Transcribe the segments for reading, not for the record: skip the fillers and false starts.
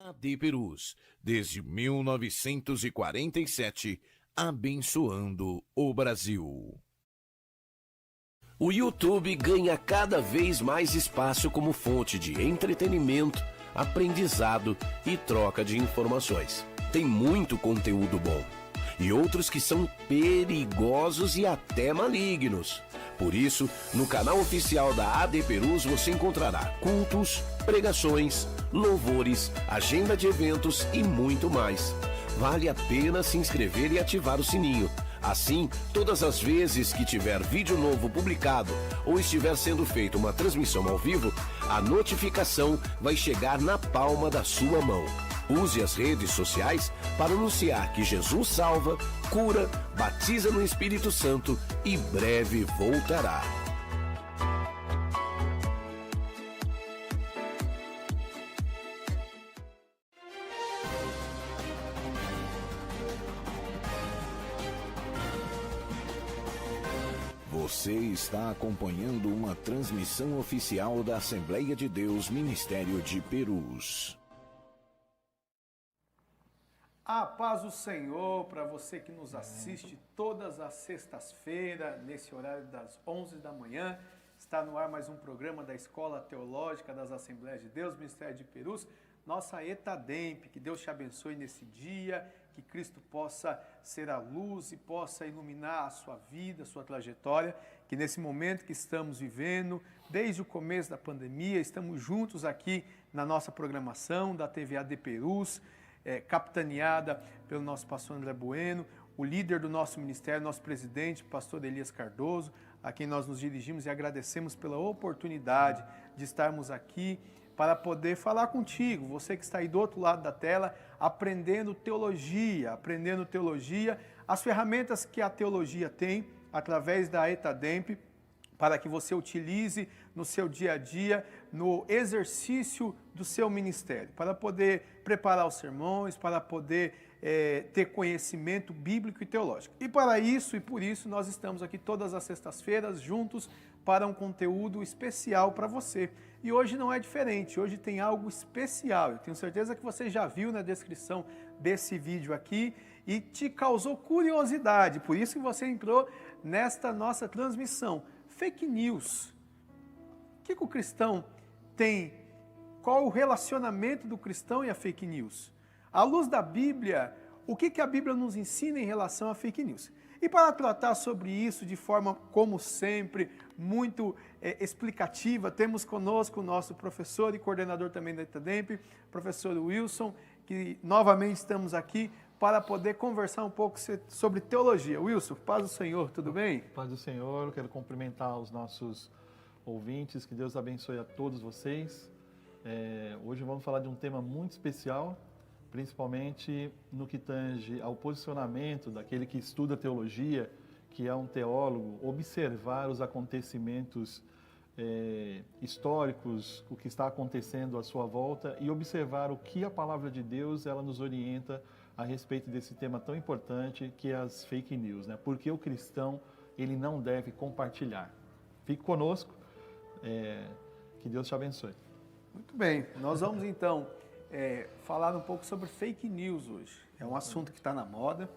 AD Perus, desde 1947, abençoando o Brasil. O YouTube ganha cada vez mais espaço como fonte de entretenimento, aprendizado e troca de informações. Tem muito conteúdo bom e outros que são perigosos e até malignos. Por isso, no canal oficial da AD Perus você encontrará cultos, pregações, louvores, agenda de eventos e muito mais. Vale a pena se inscrever e ativar o sininho. Assim, todas as vezes que tiver vídeo novo publicado ou estiver sendo feita uma transmissão ao vivo, a notificação vai chegar na palma da sua mão. Use as redes sociais para anunciar que Jesus salva, cura, batiza no Espírito Santo e breve voltará. Você está acompanhando uma transmissão oficial da Assembleia de Deus Ministério de Perus. A paz do Senhor para você que nos assiste todas as sextas-feiras, nesse horário das 11 da manhã. Está no ar mais um programa da Escola Teológica das Assembleias de Deus, Ministério de Perus, nossa ETADEMP. Que Deus te abençoe nesse dia, que Cristo possa ser a luz e possa iluminar a sua vida, a sua trajetória, que nesse momento que estamos vivendo, desde o começo da pandemia, estamos juntos aqui na nossa programação da TV AD Perus, capitaneada pelo nosso pastor André Bueno, o líder do nosso ministério, nosso presidente, pastor Elias Cardoso, a quem nós nos dirigimos e agradecemos pela oportunidade de estarmos aqui para poder falar contigo, você que está aí do outro lado da tela, aprendendo teologia, as ferramentas que a teologia tem através da ETADEMP, para que você utilize no seu dia a dia, no exercício do seu ministério, para poder preparar os sermões, para poder ter conhecimento bíblico e teológico. E para isso e por isso nós estamos aqui todas as sextas-feiras juntos para um conteúdo especial para você. E hoje não é diferente, hoje tem algo especial. Eu tenho certeza que você já viu na descrição desse vídeo aqui e te causou curiosidade, por isso que você entrou nesta nossa transmissão. Fake news. O que o cristão tem? Qual o relacionamento do cristão e a fake news? À luz da Bíblia, o que a Bíblia nos ensina em relação a fake news? E para tratar sobre isso de forma, como sempre, muito explicativa, temos conosco o nosso professor e coordenador também da ETADEMP, professor Wilson, que novamente estamos aqui para poder conversar um pouco sobre teologia. Wilson, paz do Senhor, tudo bem? Paz do Senhor, quero cumprimentar os nossos ouvintes, que Deus abençoe a todos vocês. Hoje vamos falar de um tema muito especial, principalmente no que tange ao posicionamento daquele que estuda teologia, que é um teólogo, observar os acontecimentos históricos, o que está acontecendo à sua volta e observar o que a palavra de Deus ela nos orienta a respeito desse tema tão importante que é as fake news, né? Porque o cristão ele não deve compartilhar. Fique conosco, que Deus te abençoe. Muito bem, nós vamos então falar um pouco sobre fake news hoje. É um assunto que está na moda,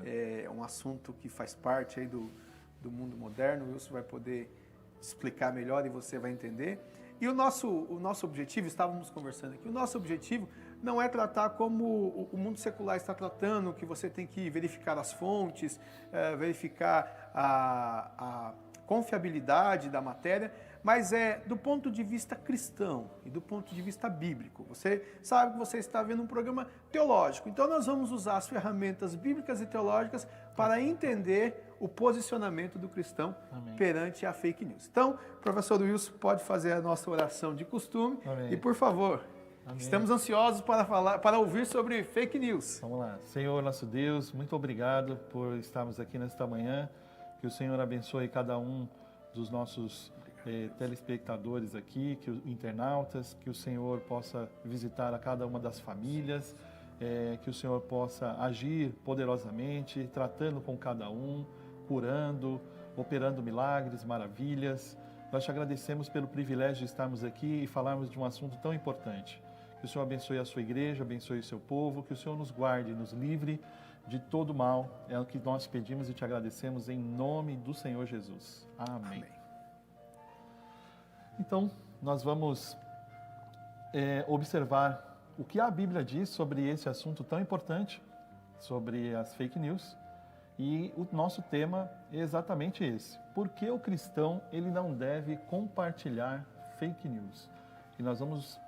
é um assunto que faz parte aí do mundo moderno. O Wilson vai poder explicar melhor e você vai entender. E o nosso objetivo, estávamos conversando aqui, o nosso objetivo não é tratar como o mundo secular está tratando, que você tem que verificar as fontes, verificar a confiabilidade da matéria, mas é do ponto de vista cristão e do ponto de vista bíblico. Você sabe que você está vendo um programa teológico, então nós vamos usar as ferramentas bíblicas e teológicas para entender o posicionamento do cristão Amém. Perante a fake news. Então, professor Wilson, pode fazer a nossa oração de costume. Amém. E, por favor, Amém. Estamos ansiosos para ouvir sobre fake news. Vamos lá. Senhor, nosso Deus, muito obrigado por estarmos aqui nesta manhã. Que o Senhor abençoe cada um dos nossos telespectadores aqui, que os internautas, que o Senhor possa visitar a cada uma das famílias, que o Senhor possa agir poderosamente, tratando com cada um, curando, operando milagres, maravilhas. Nós te agradecemos pelo privilégio de estarmos aqui e falarmos de um assunto tão importante. Que o Senhor abençoe a sua igreja, abençoe o seu povo, que o Senhor nos guarde, nos livre de todo mal. É o que nós pedimos e te agradecemos em nome do Senhor Jesus. Amém. Então, nós vamos observar o que a Bíblia diz sobre esse assunto tão importante, sobre as fake news. E o nosso tema é exatamente esse. Por que o cristão ele não deve compartilhar fake news? E nós vamos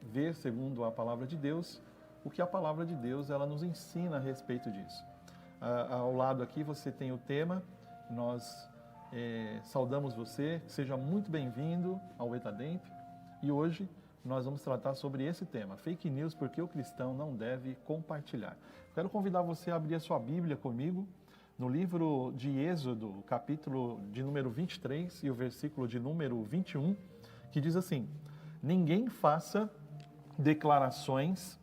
ver, segundo a palavra de Deus, o que a palavra de Deus ela nos ensina a respeito disso. Ao lado aqui você tem o tema. Nós saudamos você. Seja muito bem-vindo ao Etademp. E hoje nós vamos tratar sobre esse tema, fake news, porque o cristão não deve compartilhar. Quero convidar você a abrir a sua Bíblia comigo, no livro de Êxodo, capítulo de número 23 e o versículo de número 21, que diz assim: ninguém faça declarações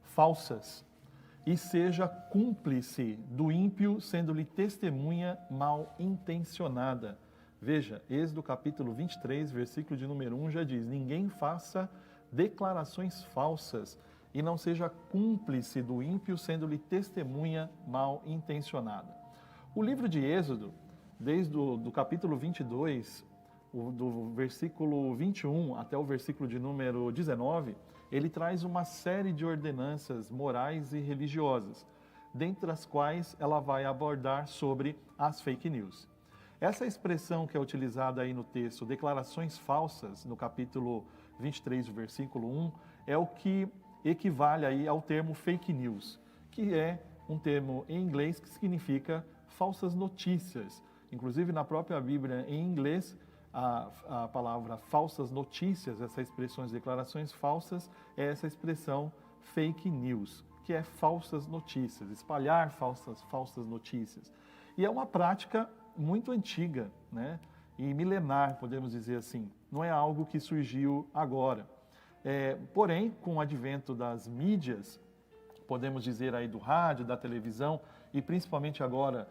falsas e seja cúmplice do ímpio, sendo-lhe testemunha mal intencionada. Veja, Êxodo capítulo 23, versículo de número 1 já diz: ninguém faça declarações falsas e não seja cúmplice do ímpio, sendo-lhe testemunha mal intencionada. O livro de Êxodo, desde o capítulo 22, do versículo 21 até o versículo de número 19, ele traz uma série de ordenanças morais e religiosas, dentre as quais ela vai abordar sobre as fake news. Essa expressão que é utilizada aí no texto, declarações falsas, no capítulo 23, versículo 1, é o que equivale aí ao termo fake news, que é um termo em inglês que significa falsas notícias. Inclusive, na própria Bíblia, em inglês, a palavra falsas notícias, essa expressão de declarações falsas, é essa expressão fake news, que é falsas notícias, espalhar falsas notícias. E é uma prática muito antiga, né? E milenar, podemos dizer assim. Não é algo que surgiu agora. Porém, com o advento das mídias, podemos dizer aí do rádio, da televisão, e principalmente agora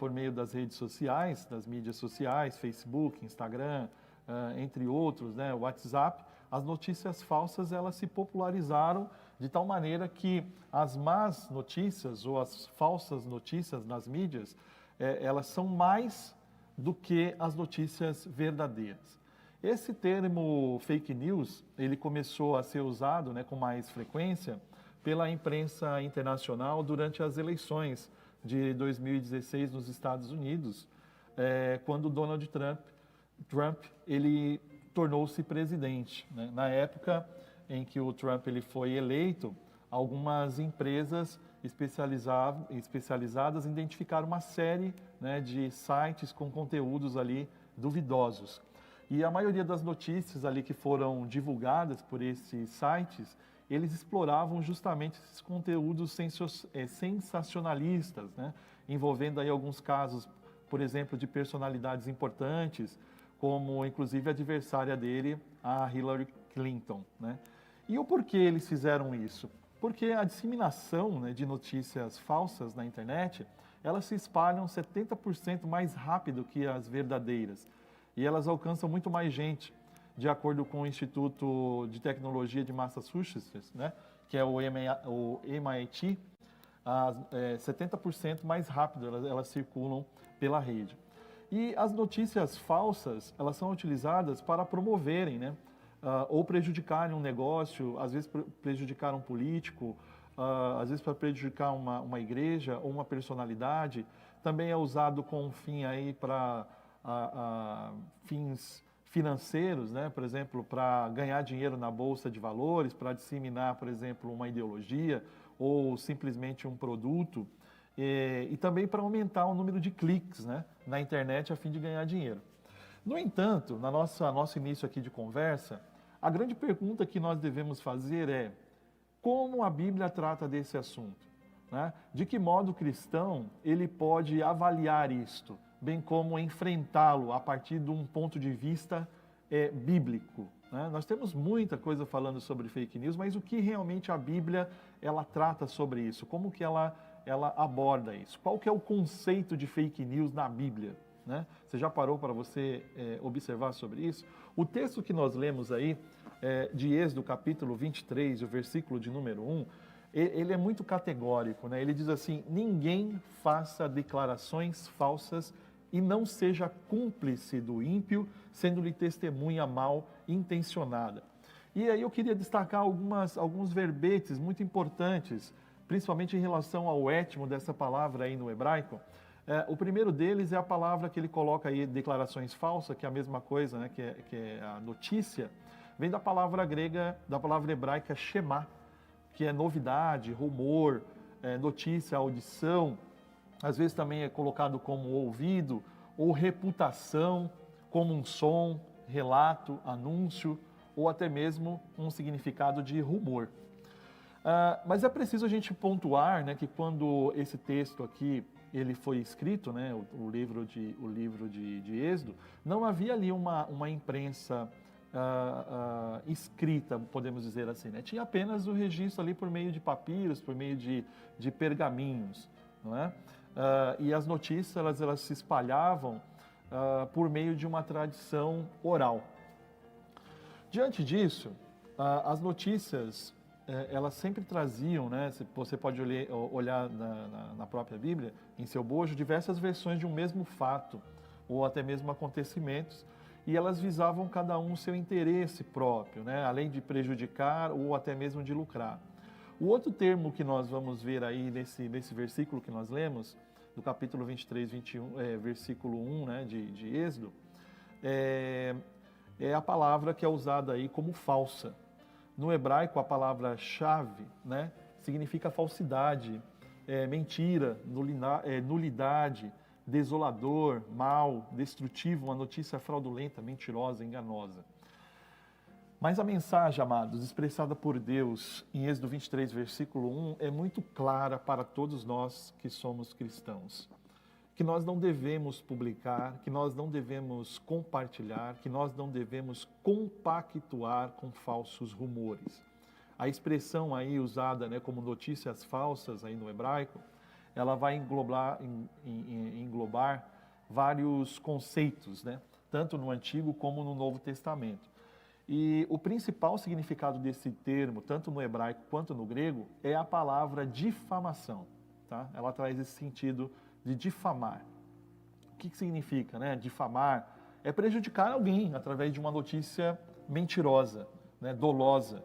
por meio das redes sociais, das mídias sociais, Facebook, Instagram, entre outros, né, WhatsApp, as notícias falsas elas se popularizaram de tal maneira que as más notícias ou as falsas notícias nas mídias, elas são mais do que as notícias verdadeiras. Esse termo fake news, ele começou a ser usado, né, com mais frequência pela imprensa internacional durante as eleições de 2016 nos Estados Unidos, quando Donald Trump ele tornou-se presidente, né? Na época em que o Trump ele foi eleito, algumas empresas especializadas identificaram uma série, né, de sites com conteúdos ali duvidosos. E a maioria das notícias ali que foram divulgadas por esses sites, eles exploravam justamente esses conteúdos sensacionalistas, né? Envolvendo aí alguns casos, por exemplo, de personalidades importantes, como inclusive a adversária dele, a Hillary Clinton, né? E o porquê eles fizeram isso? Porque a disseminação, né, de notícias falsas na internet, elas se espalham 70% mais rápido que as verdadeiras. E elas alcançam muito mais gente. De acordo com o Instituto de Tecnologia de Massachusetts, né, que é o MIT, 70% mais rápido elas circulam pela rede. E as notícias falsas, elas são utilizadas para promoverem, né, ou prejudicarem um negócio, às vezes prejudicar um político, às vezes para prejudicar uma igreja ou uma personalidade. Também é usado com um fim aí para fins financeiros, né? Por exemplo, para ganhar dinheiro na bolsa de valores, para disseminar, por exemplo, uma ideologia ou simplesmente um produto, e também para aumentar o número de cliques, né, na internet a fim de ganhar dinheiro. No entanto, nosso início aqui de conversa, a grande pergunta que nós devemos fazer é: como a Bíblia trata desse assunto, né? De que modo o cristão ele pode avaliar isto, bem como enfrentá-lo a partir de um ponto de vista bíblico, né? Nós temos muita coisa falando sobre fake news, mas o que realmente a Bíblia ela trata sobre isso? Como que ela aborda isso? Qual que é o conceito de fake news na Bíblia? né? Você já parou para você observar sobre isso? O texto que nós lemos aí, de Êxodo capítulo 23, o versículo de número 1, ele é muito categórico, né? Ele diz assim: ninguém faça declarações falsas e não seja cúmplice do ímpio, sendo-lhe testemunha mal intencionada. E aí eu queria destacar alguns verbetes muito importantes, principalmente em relação ao étimo dessa palavra aí no hebraico. O primeiro deles é a palavra que ele coloca aí, declarações falsas, que é a mesma coisa, né? que é a notícia, vem da palavra grega, da palavra hebraica shema, que é novidade, rumor, notícia, audição. Às vezes também é colocado como ouvido, ou reputação, como um som, relato, anúncio, ou até mesmo um significado de rumor. Mas é preciso a gente pontuar, né, que quando esse texto aqui ele foi escrito, né, o livro de Êxodo, não havia ali uma imprensa escrita, podemos dizer assim, né? Tinha apenas o registro ali por meio de papiros, por meio de pergaminhos, não é? E as notícias elas se espalhavam por meio de uma tradição oral. Diante disso, as notícias elas sempre traziam, né? Você pode olhar na própria Bíblia, em seu bojo, diversas versões de um mesmo fato ou até mesmo acontecimentos, e elas visavam cada um o seu interesse próprio, né? Além de prejudicar ou até mesmo de lucrar. O outro termo que nós vamos ver aí nesse versículo que nós lemos, do capítulo 23, versículo 1, né, de Êxodo, é a palavra que é usada aí como falsa. No hebraico, a palavra-chave, né, significa falsidade, mentira, nulidade, desolador, mal, destrutivo, uma notícia fraudulenta, mentirosa, enganosa. Mas a mensagem, amados, expressada por Deus em Êxodo 23, versículo 1, é muito clara para todos nós que somos cristãos. Que nós não devemos publicar, que nós não devemos compartilhar, que nós não devemos compactuar com falsos rumores. A expressão aí usada, né, como notícias falsas aí no hebraico, ela vai englobar vários conceitos, né, tanto no Antigo como no Novo Testamento. E o principal significado desse termo, tanto no hebraico quanto no grego, é a palavra difamação. Tá? Ela traz esse sentido de difamar. O que significa, né? Difamar é prejudicar alguém através de uma notícia mentirosa, né? Dolosa.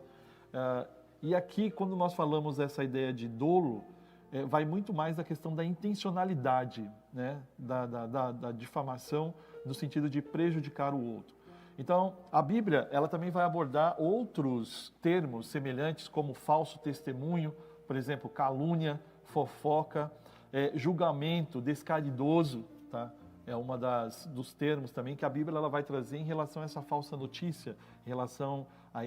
E aqui, quando nós falamos essa ideia de dolo, vai muito mais da questão da intencionalidade, né? da difamação, no sentido de prejudicar o outro. Então, a Bíblia, ela também vai abordar outros termos semelhantes, como falso testemunho, por exemplo, calúnia, fofoca, julgamento descaridoso, tá? É uma dos termos também que a Bíblia ela vai trazer em relação a essa falsa notícia, em relação a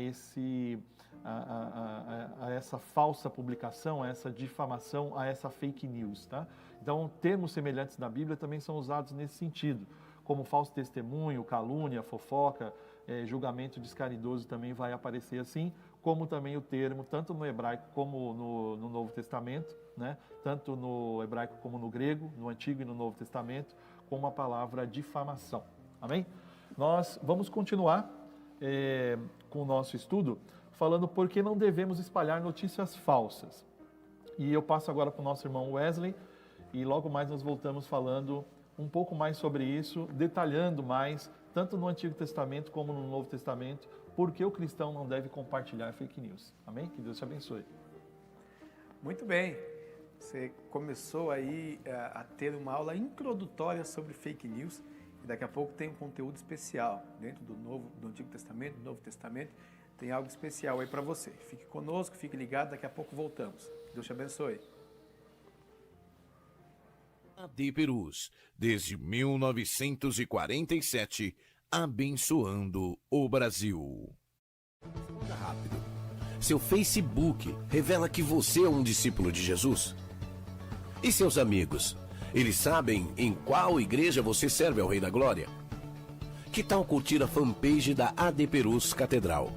essa falsa publicação, a essa difamação, a essa fake news, tá? Então, termos semelhantes na Bíblia também são usados nesse sentido, como falso testemunho, calúnia, fofoca, julgamento descaridoso também vai aparecer assim, como também o termo, tanto no hebraico como no Novo Testamento, né? Tanto no hebraico como no grego, no Antigo e no Novo Testamento, como a palavra difamação. Amém? Nós vamos continuar com o nosso estudo, falando por que não devemos espalhar notícias falsas. E eu passo agora para o nosso irmão Wesley, e logo mais nós voltamos falando um pouco mais sobre isso, detalhando mais, tanto no Antigo Testamento como no Novo Testamento, por que o cristão não deve compartilhar fake news. Amém? Que Deus te abençoe. Muito bem. Você começou aí a ter uma aula introdutória sobre fake news, e daqui a pouco tem um conteúdo especial dentro do Antigo Testamento, do Novo Testamento, tem algo especial aí para você. Fique conosco, fique ligado, daqui a pouco voltamos. Deus te abençoe. ADPerus, desde 1947, abençoando o Brasil. Responda rápido. Seu Facebook revela que você é um discípulo de Jesus? E seus amigos? Eles sabem em qual igreja você serve ao Rei da Glória? Que tal curtir a fanpage da ADPerus Catedral?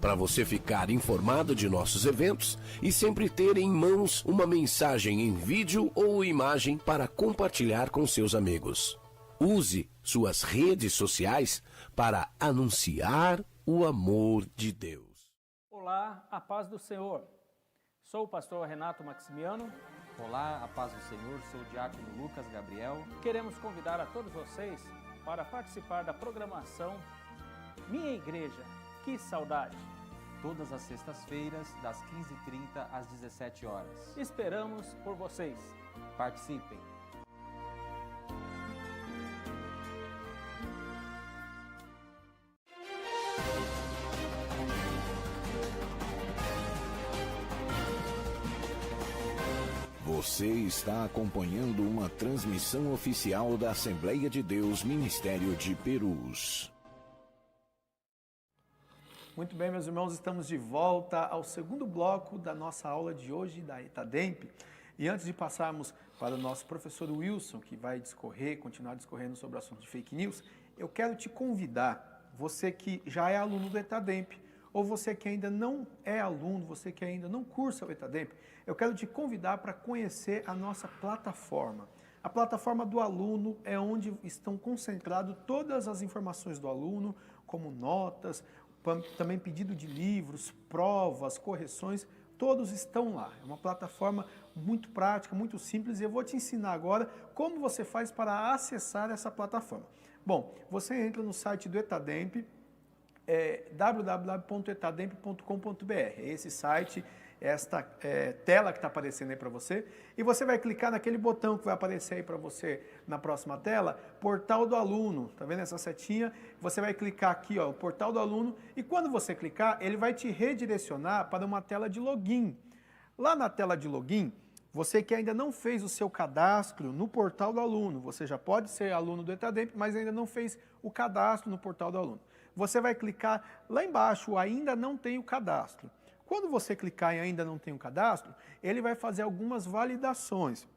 Para você ficar informado de nossos eventos e sempre ter em mãos uma mensagem em vídeo ou imagem para compartilhar com seus amigos. Use suas redes sociais para anunciar o amor de Deus. Olá, a paz do Senhor. Sou o pastor Renato Maximiano. Olá, a paz do Senhor, sou o diácono Lucas Gabriel. Queremos convidar a todos vocês para participar da programação Minha Igreja, que saudade! Todas as sextas-feiras, das 15h30 às 17 horas. Esperamos por vocês. Participem! Você está acompanhando uma transmissão oficial da Assembleia de Deus Ministério de Perus. Muito bem, meus irmãos, estamos de volta ao segundo bloco da nossa aula de hoje da ETADEMP. E antes de passarmos para o nosso professor Wilson, que vai continuar discorrendo sobre o assunto de fake news, eu quero te convidar, você que já é aluno do ETADEMP, ou você que ainda não é aluno, você que ainda não cursa o ETADEMP, eu quero te convidar para conhecer a nossa plataforma. A plataforma do aluno é onde estão concentradas todas as informações do aluno, como notas, também pedido de livros, provas, correções, todos estão lá. É uma plataforma muito prática, muito simples e eu vou te ensinar agora como você faz para acessar essa plataforma. Bom, você entra no site do ETADEMP, www.etademp.com.br. Esse site, esta tela que está aparecendo aí para você, e você vai clicar naquele botão que vai aparecer aí para você na próxima tela, Portal do Aluno. Tá vendo essa setinha? Você vai clicar aqui, ó, o Portal do Aluno, e quando você clicar, ele vai te redirecionar para uma tela de login. Lá na tela de login, você que ainda não fez o seu cadastro no Portal do Aluno, você já pode ser aluno do ETADEMP, mas ainda não fez o cadastro no Portal do Aluno. Você vai clicar lá embaixo, ainda não tem o cadastro. Quando você clicar em ainda não tem o cadastro, ele vai fazer algumas validações.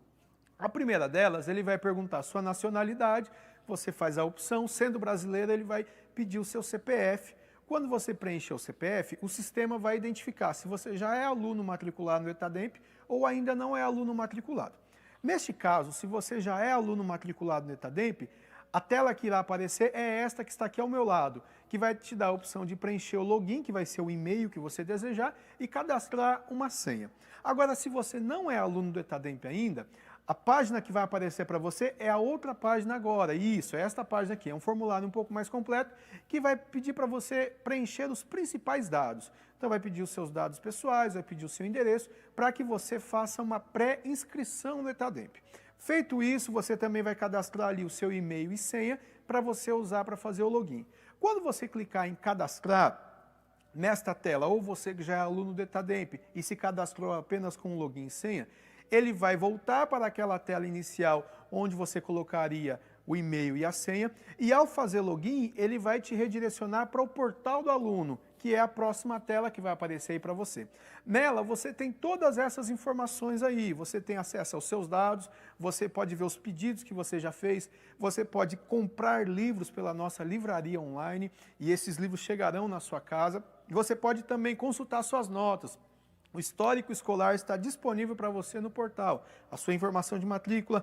A primeira delas, ele vai perguntar a sua nacionalidade, você faz a opção, sendo brasileiro, ele vai pedir o seu CPF. Quando você preencher o CPF, o sistema vai identificar se você já é aluno matriculado no ETADEMP ou ainda não é aluno matriculado. Neste caso, se você já é aluno matriculado no ETADEMP, a tela que irá aparecer é esta que está aqui ao meu lado, que vai te dar a opção de preencher o login, que vai ser o e-mail que você desejar, e cadastrar uma senha. Agora, se você não é aluno do ETADEMP ainda, a página que vai aparecer para você é a outra página agora. Isso, é esta página aqui. É um formulário um pouco mais completo que vai pedir para você preencher os principais dados. Então, vai pedir os seus dados pessoais, vai pedir o seu endereço, para que você faça uma pré-inscrição no ETADEMP. Feito isso, você também vai cadastrar ali o seu e-mail e senha para você usar para fazer o login. Quando você clicar em cadastrar nesta tela, ou você que já é aluno do ETADEMP e se cadastrou apenas com o login e senha, ele vai voltar para aquela tela inicial onde você colocaria o e-mail e a senha, e ao fazer login, ele vai te redirecionar para o portal do aluno, que é a próxima tela que vai aparecer aí para você. Nela, você tem todas essas informações aí, você tem acesso aos seus dados, você pode ver os pedidos que você já fez, você pode comprar livros pela nossa livraria online, e esses livros chegarão na sua casa, você pode também consultar suas notas. O histórico escolar está disponível para você no portal, a sua informação de matrícula,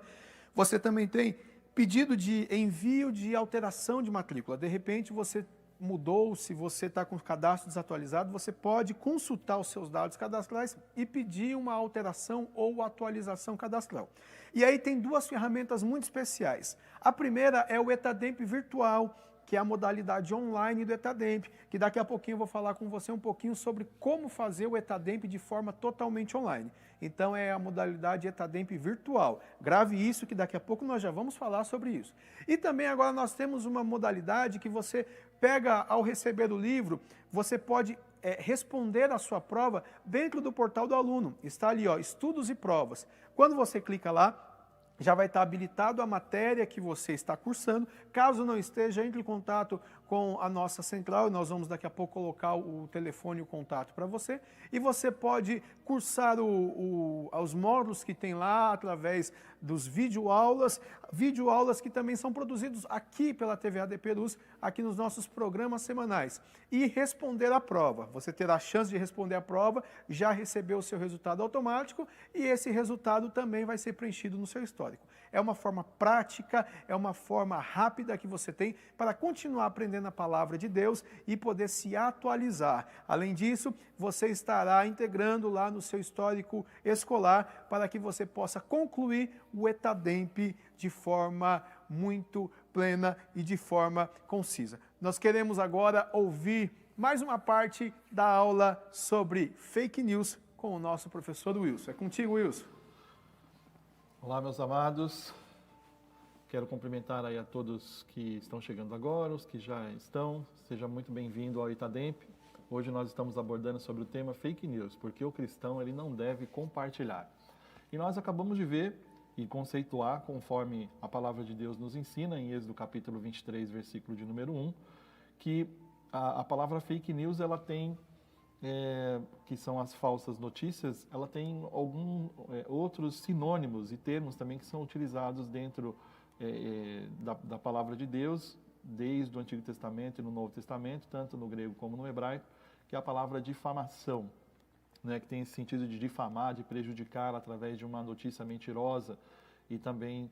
você também tem pedido de envio de alteração de matrícula. De repente, você mudou, se você está com o cadastro desatualizado, você pode consultar os seus dados cadastrais e pedir uma alteração ou atualização cadastral. E aí tem duas ferramentas muito especiais. A primeira é o ETADEMP Virtual, que é a modalidade online do ETADEMP, que daqui a pouquinho eu vou falar com você um pouquinho sobre como fazer o ETADEMP de forma totalmente online. Então é a modalidade ETADEMP Virtual. Grave isso que daqui a pouco nós já vamos falar sobre isso. E também agora nós temos uma modalidade que você pega ao receber o livro, você pode responder a sua prova dentro do portal do aluno. Está ali, ó, estudos e provas. Quando você clica lá, já vai estar habilitado a matéria que você está cursando. Caso não esteja, entre em contato com a nossa central, e nós vamos daqui a pouco colocar o telefone e o contato para você. E você pode cursar os módulos que tem lá através dos videoaulas que também são produzidos aqui pela TVA de Perus, aqui nos nossos programas semanais. E responder a prova. Você terá a chance de responder a prova, já recebeu o seu resultado automático e esse resultado também vai ser preenchido no seu histórico. É uma forma prática, é uma forma rápida que você tem para continuar aprendendo a palavra de Deus e poder se atualizar. Além disso, você estará integrando lá no seu histórico escolar para que você possa concluir o ETADEMP de forma muito plena e de forma concisa. Nós queremos agora ouvir mais uma parte da aula sobre fake news com o nosso professor Wilson. É contigo, Wilson. Olá, meus amados. Quero cumprimentar aí a todos que estão chegando agora, os que já estão. Seja muito bem-vindo ao ETADEMP. Hoje nós estamos abordando sobre o tema fake news, porque o cristão ele não deve compartilhar. E nós acabamos de ver e conceituar, conforme a palavra de Deus nos ensina, em Êxodo capítulo 23, versículo de número 1, que a palavra fake news, ela tem, que são as falsas notícias, ela tem outros sinônimos e termos também que são utilizados dentro da palavra de Deus, desde o Antigo Testamento e no Novo Testamento, tanto no grego como no hebraico, que é a palavra difamação, né, que tem esse sentido de difamar, de prejudicar através de uma notícia mentirosa e também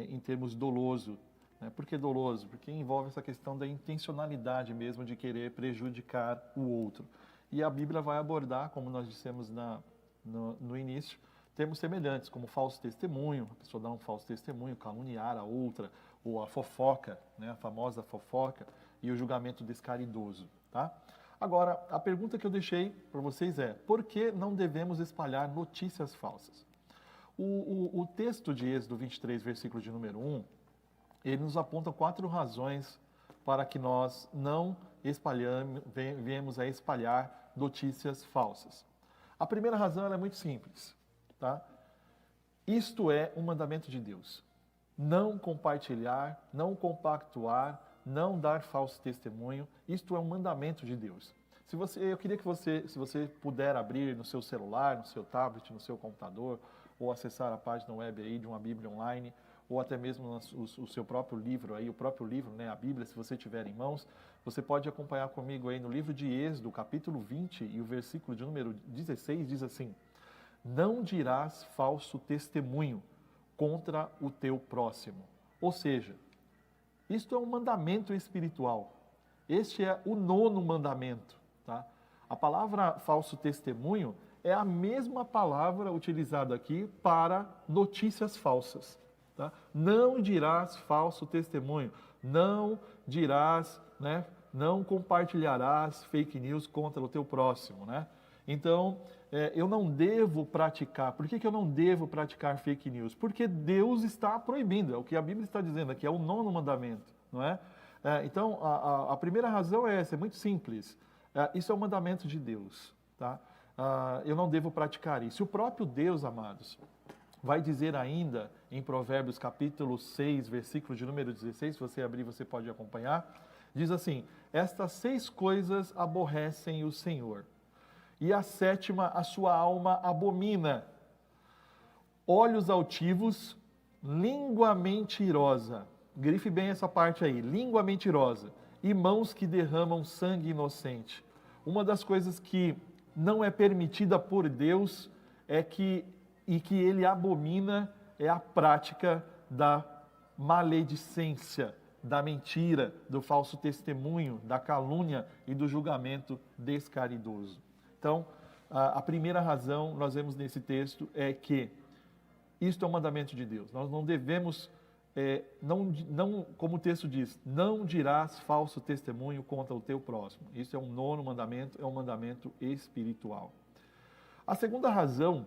em termos doloso. Né? Por que doloso? Porque envolve essa questão da intencionalidade mesmo de querer prejudicar o outro. E a Bíblia vai abordar, como nós dissemos no início, termos semelhantes, como falso testemunho, a pessoa dá um falso testemunho, caluniar a outra, ou a fofoca, né, a famosa fofoca, e o julgamento descaridoso. Tá? Agora, a pergunta que eu deixei para vocês é, por que não devemos espalhar notícias falsas? O texto de Êxodo 23, versículo de número 1, ele nos aponta 4 razões para que nós não venhamos a espalhar notícias falsas. A primeira razão ela é muito simples. Tá? Isto é um mandamento de Deus. Não compartilhar, não compactuar, não dar falso testemunho, isto é um mandamento de Deus. Eu queria que se você puder abrir no seu celular, no seu tablet, no seu computador, ou acessar a página web aí de uma Bíblia online, ou até mesmo o seu próprio livro, aí, o próprio livro, né, a Bíblia, se você tiver em mãos, você pode acompanhar comigo aí no livro de Êxodo, capítulo 20, e o versículo de número 16 diz assim: não dirás falso testemunho contra o teu próximo. Ou seja, isto é um mandamento espiritual. Este é o 9º mandamento. Tá? A palavra falso testemunho é a mesma palavra utilizada aqui para notícias falsas. Tá? Não dirás falso testemunho. Não dirás, né, não compartilharás fake news contra o teu próximo. Né? Então, eu não devo praticar. Por que eu não devo praticar fake news? Porque Deus está proibindo, é o que a Bíblia está dizendo aqui, é o 9º mandamento, não é? Então, a primeira razão é essa, é muito simples. Isso é um mandamento de Deus, tá? Eu não devo praticar isso. E o próprio Deus, amados, vai dizer ainda em Provérbios capítulo 6, versículo de número 16, se você abrir, você pode acompanhar, diz assim: estas 6 coisas aborrecem o Senhor, e a 7ª a sua alma abomina: olhos altivos, língua mentirosa. Grife bem essa parte aí, língua mentirosa, e mãos que derramam sangue inocente. Uma das coisas que não é permitida por Deus que ele abomina é a prática da maledicência, da mentira, do falso testemunho, da calúnia e do julgamento descaridoso. Então, a primeira razão, nós vemos nesse texto, é que isto é um mandamento de Deus. Nós não devemos, como o texto diz, não dirás falso testemunho contra o teu próximo. Isso é um 9º mandamento, é um mandamento espiritual. A segunda razão,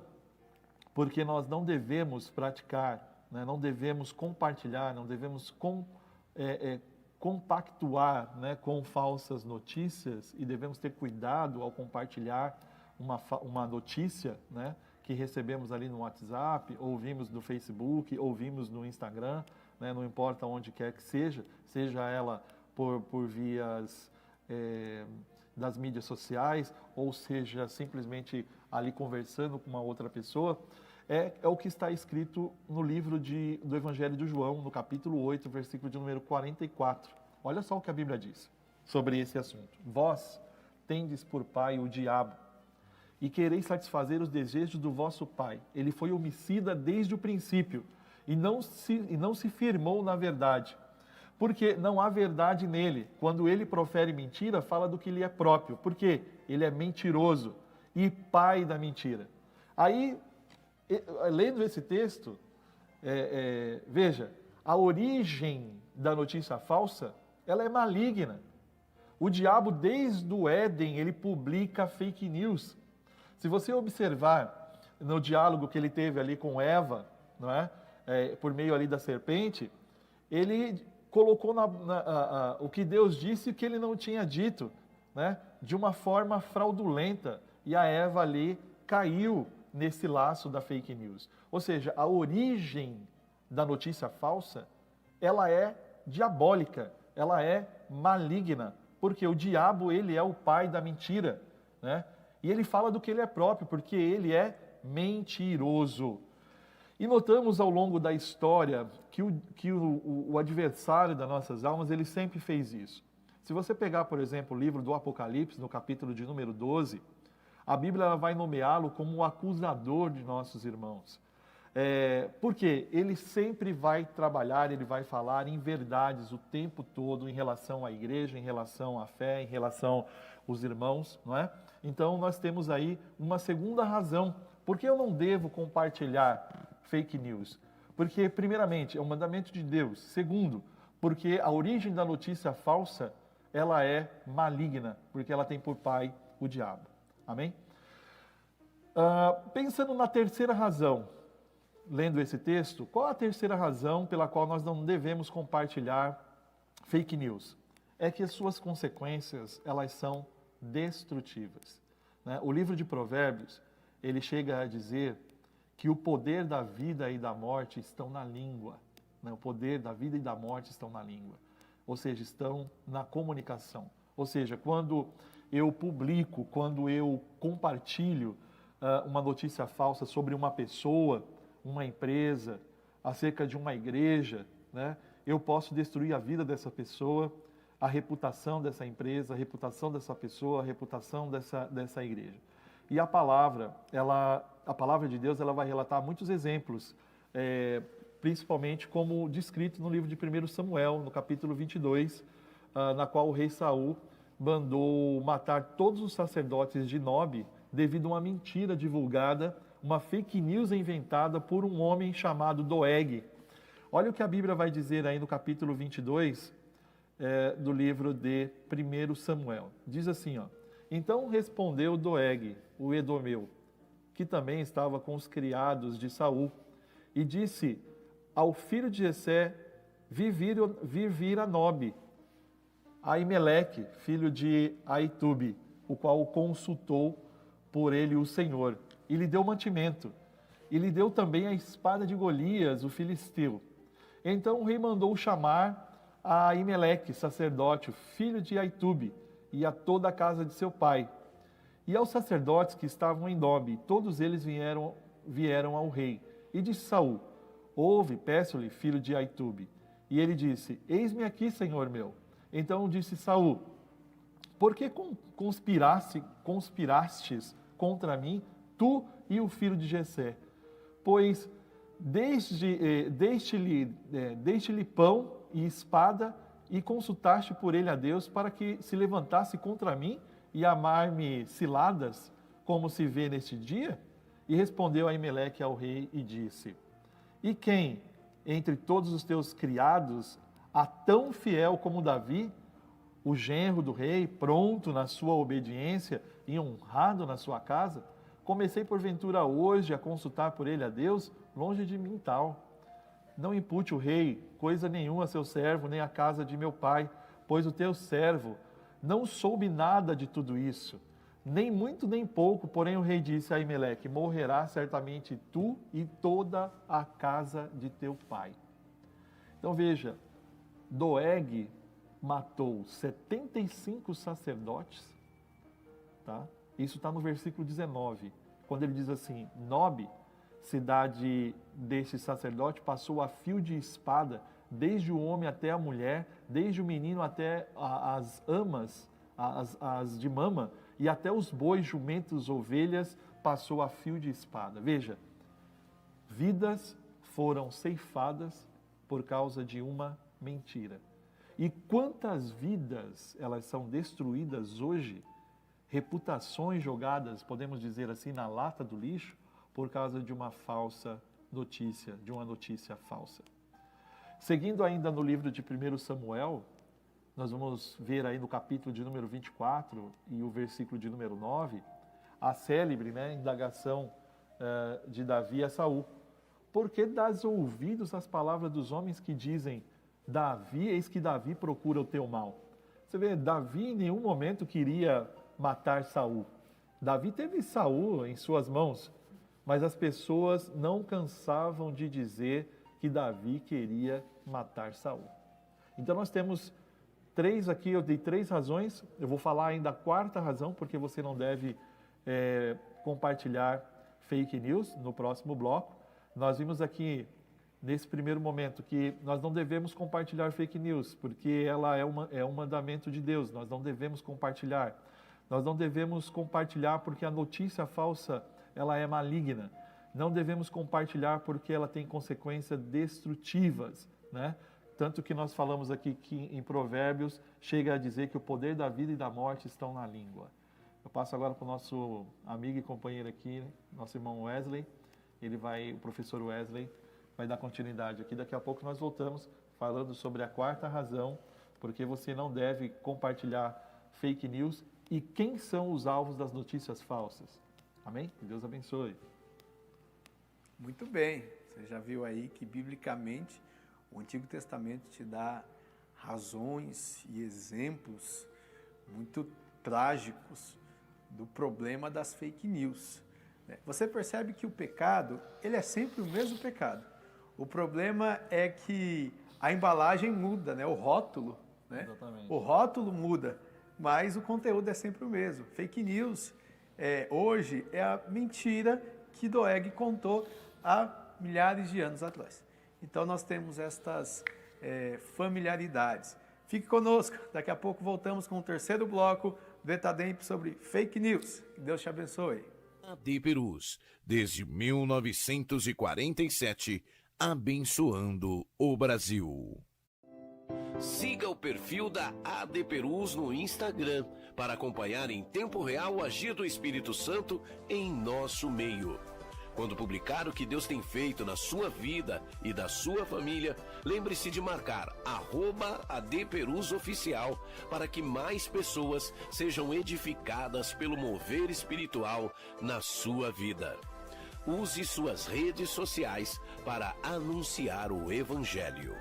porque nós não devemos praticar, né, não devemos compartilhar, não devemos compactuar, né, com falsas notícias, e devemos ter cuidado ao compartilhar uma notícia, né, que recebemos ali no WhatsApp, ouvimos no Facebook, ouvimos no Instagram, né, não importa onde quer que seja ela por vias das mídias sociais, ou seja, simplesmente ali conversando com uma outra pessoa, é o que está escrito no livro do Evangelho de João, no capítulo 8, versículo de número 44. Olha só o que a Bíblia diz sobre esse assunto. Vós tendes por pai o diabo, e quereis satisfazer os desejos do vosso pai. Ele foi homicida desde o princípio, e não se firmou na verdade, porque não há verdade nele. Quando ele profere mentira, fala do que lhe é próprio, porque ele é mentiroso e pai da mentira. Aí, lendo esse texto, veja, a origem da notícia falsa, ela é maligna. O diabo, desde o Éden, ele publica fake news. Se você observar no diálogo que ele teve ali com Eva, não é? Por meio ali da serpente, ele colocou o que Deus disse e o que ele não tinha dito, né? De uma forma fraudulenta. E a Eva ali caiu nesse laço da fake news. Ou seja, a origem da notícia falsa, ela é diabólica, ela é maligna, porque o diabo, ele é o pai da mentira, né? E ele fala do que ele é próprio, porque ele é mentiroso. E notamos ao longo da história que o adversário das nossas almas, ele sempre fez isso. Se você pegar, por exemplo, o livro do Apocalipse, no capítulo de número 12, a Bíblia ela vai nomeá-lo como o acusador de nossos irmãos. Porque ele sempre vai trabalhar, ele vai falar em verdades o tempo todo em relação à igreja, em relação à fé, em relação aos irmãos, não é? Então nós temos aí uma segunda razão. Por que eu não devo compartilhar fake news? Porque, primeiramente, é um mandamento de Deus. Segundo, porque a origem da notícia falsa, ela é maligna, porque ela tem por pai o diabo. Amém? Pensando na terceira razão, lendo esse texto, qual a terceira razão pela qual nós não devemos compartilhar fake news? É que as suas consequências, elas são destrutivas, né? O livro de Provérbios, ele chega a dizer que o poder da vida e da morte estão na língua, né? O poder da vida e da morte estão na língua, ou seja, estão na comunicação. Ou seja, quando eu publico, quando eu compartilho uma notícia falsa sobre uma pessoa, uma empresa, acerca de uma igreja, né? Eu posso destruir a vida dessa pessoa, a reputação dessa empresa, a reputação dessa pessoa, a reputação dessa igreja. E a palavra de Deus, ela vai relatar muitos exemplos, principalmente como descrito no livro de 1 Samuel, no capítulo 22, na qual o rei Saul mandou matar todos os sacerdotes de Nob devido a uma mentira divulgada, uma fake news inventada por um homem chamado Doeg. Olha o que a Bíblia vai dizer aí no capítulo 22 do livro de 1 Samuel. Diz assim, ó: Então respondeu Doeg, o Edomeu, que também estava com os criados de Saul, e disse ao filho de Jessé vir a Nob, a Aimeleque, filho de Aitube, o qual o consultou por ele o Senhor, e lhe deu mantimento, e lhe deu também a espada de Golias, o filisteu. Então o rei mandou chamar a Aimeleque, sacerdote, filho de Aitube, e a toda a casa de seu pai, e aos sacerdotes que estavam em Nob. Todos eles vieram ao rei. E disse Saul: Ouve, peço-lhe, filho de Aitube. E ele disse: Eis-me aqui, senhor meu. Então disse Saul: Por que conspirastes contra mim, tu e o filho de Jessé? Pois deste-lhe pão e espada, e consultaste por ele a Deus para que se levantasse contra mim e amar-me ciladas, como se vê neste dia? E respondeu Aimeleque ao rei e disse: E quem, entre todos os teus criados, há tão fiel como Davi, o genro do rei, pronto na sua obediência e honrado na sua casa? Comecei porventura hoje a consultar por ele a Deus? Longe de mim tal. Não impute o rei coisa nenhuma a seu servo, nem a casa de meu pai, pois o teu servo não soube nada de tudo isso, nem muito nem pouco. Porém o rei disse a Aimeleque: Morrerá certamente tu e toda a casa de teu pai. Então veja, Doeg matou 75 sacerdotes, tá? Isso está no versículo 19, quando ele diz assim: Nob, cidade deste sacerdote, passou a fio de espada, desde o homem até a mulher, desde o menino até as amas, as de mama, e até os bois, jumentos, ovelhas, passou a fio de espada. Veja, vidas foram ceifadas por causa de uma mentira. E quantas vidas elas são destruídas hoje, reputações jogadas, podemos dizer assim, na lata do lixo, por causa de uma falsa notícia, de uma notícia falsa. Seguindo ainda no livro de 1 Samuel, nós vamos ver aí no capítulo de número 24 e o versículo de número 9, a célebre, indagação de Davi a Saul. Por que dás ouvidos às palavras dos homens que dizem: Davi, eis que Davi procura o teu mal? Você vê, Davi em nenhum momento queria matar Saul. Davi teve Saul em suas mãos, mas as pessoas não cansavam de dizer que Davi queria matar Saul. Então nós temos três aqui, eu dei 3 razões, eu vou falar ainda a 4ª razão, porque você não deve compartilhar fake news no próximo bloco. Nós vimos aqui, nesse primeiro momento, que nós não devemos compartilhar fake news, porque ela é um mandamento de Deus, nós não devemos compartilhar. Nós não devemos compartilhar porque a notícia falsa, ela é maligna. Não devemos compartilhar porque ela tem consequências destrutivas, Tanto que nós falamos aqui que em Provérbios chega a dizer que o poder da vida e da morte estão na língua. Eu passo agora para o nosso amigo e companheiro aqui, nosso irmão Wesley. O professor Wesley, vai dar continuidade aqui. Daqui a pouco nós voltamos falando sobre a 4ª razão, porque você não deve compartilhar fake news e quem são os alvos das notícias falsas. Amém? Que Deus abençoe. Muito bem. Você já viu aí que, biblicamente, o Antigo Testamento te dá razões e exemplos muito trágicos do problema das fake news. Você percebe que o pecado, ele é sempre o mesmo pecado. O problema é que a embalagem muda, o rótulo. Exatamente. O rótulo muda, mas o conteúdo é sempre o mesmo. Fake news, hoje, é a mentira que Doeg contou há milhares de anos atrás. Então, nós temos estas familiaridades. Fique conosco, daqui a pouco voltamos com o 3º bloco do Etademp sobre fake news. Que Deus te abençoe. AD Perus, desde 1947, abençoando o Brasil. Siga o perfil da AD Perus no Instagram para acompanhar em tempo real o agir do Espírito Santo em nosso meio. Quando publicar o que Deus tem feito na sua vida e da sua família, lembre-se de marcar @ADPerusOficial para que mais pessoas sejam edificadas pelo mover espiritual na sua vida. Use suas redes sociais para anunciar o Evangelho.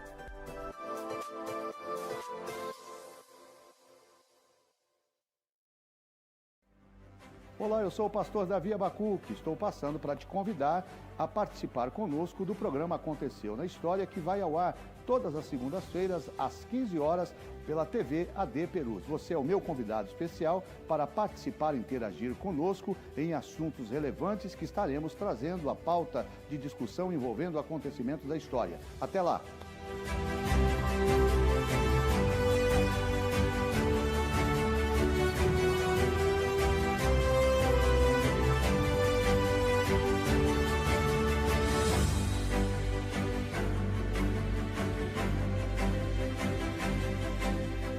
Olá, eu sou o pastor Davi Abacuque, estou passando para te convidar a participar conosco do programa Aconteceu na História, que vai ao ar todas as segundas-feiras, às 15 horas, pela TV AD Perus. Você é o meu convidado especial para participar e interagir conosco em assuntos relevantes que estaremos trazendo à pauta de discussão envolvendo acontecimentos da história. Até lá!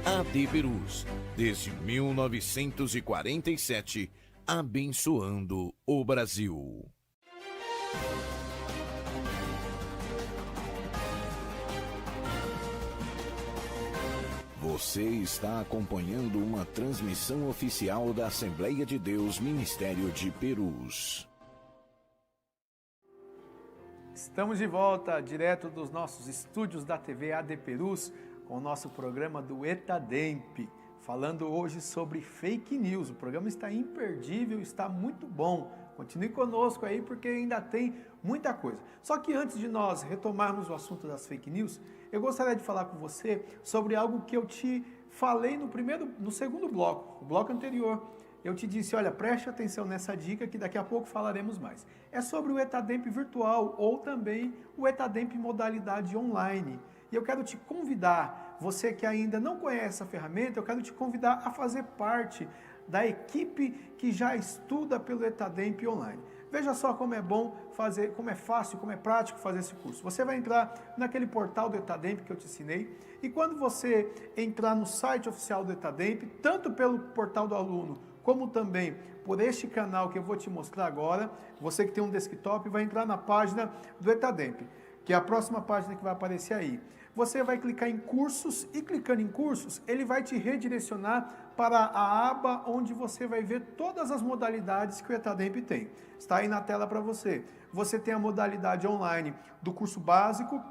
AD Perus, desde 1947, abençoando o Brasil. Você está acompanhando uma transmissão oficial da Assembleia de Deus Ministério de Perus. Estamos de volta, direto dos nossos estúdios da TV AD Perus, com o nosso programa do Etademp, falando hoje sobre fake news. O programa está imperdível, está muito bom. Continue conosco aí, porque ainda tem muita coisa. Só que antes de nós retomarmos o assunto das fake news, eu gostaria de falar com você sobre algo que eu te falei no segundo bloco, o bloco anterior. Eu te disse, olha, preste atenção nessa dica que daqui a pouco falaremos mais. É sobre o ETADEMP virtual ou também o ETADEMP modalidade online. E eu quero te convidar, você que ainda não conhece a ferramenta, eu quero te convidar a fazer parte da equipe que já estuda pelo ETADEMP online. Veja só como é bom fazer, como é fácil, como é prático fazer esse curso. Você vai entrar naquele portal do ETADEMP que eu te ensinei, e quando você entrar no site oficial do ETADEMP, tanto pelo portal do aluno, como também por este canal que eu vou te mostrar agora, você que tem um desktop vai entrar na página do ETADEMP, que é a próxima página que vai aparecer aí. Você vai clicar em cursos e clicando em cursos, ele vai te redirecionar para a aba onde você vai ver todas as modalidades que o ETADEMP tem. Está aí na tela para você. Você tem a modalidade online do curso básico,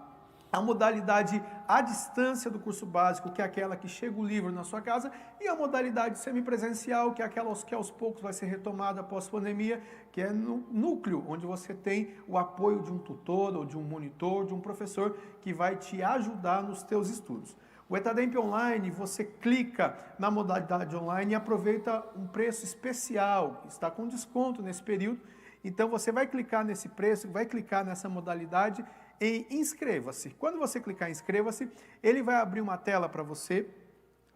a modalidade à distância do curso básico, que é aquela que chega o livro na sua casa, e a modalidade semipresencial, que é aquela que aos poucos vai ser retomada após a pandemia, que é no núcleo, onde você tem o apoio de um tutor, ou de um monitor, de um professor, que vai te ajudar nos teus estudos. O ETADEMP Online, você clica na modalidade online e aproveita um preço especial, está com desconto nesse período, então você vai clicar nesse preço, vai clicar nessa modalidade em inscreva-se. Quando você clicar em inscreva-se, ele vai abrir uma tela para você,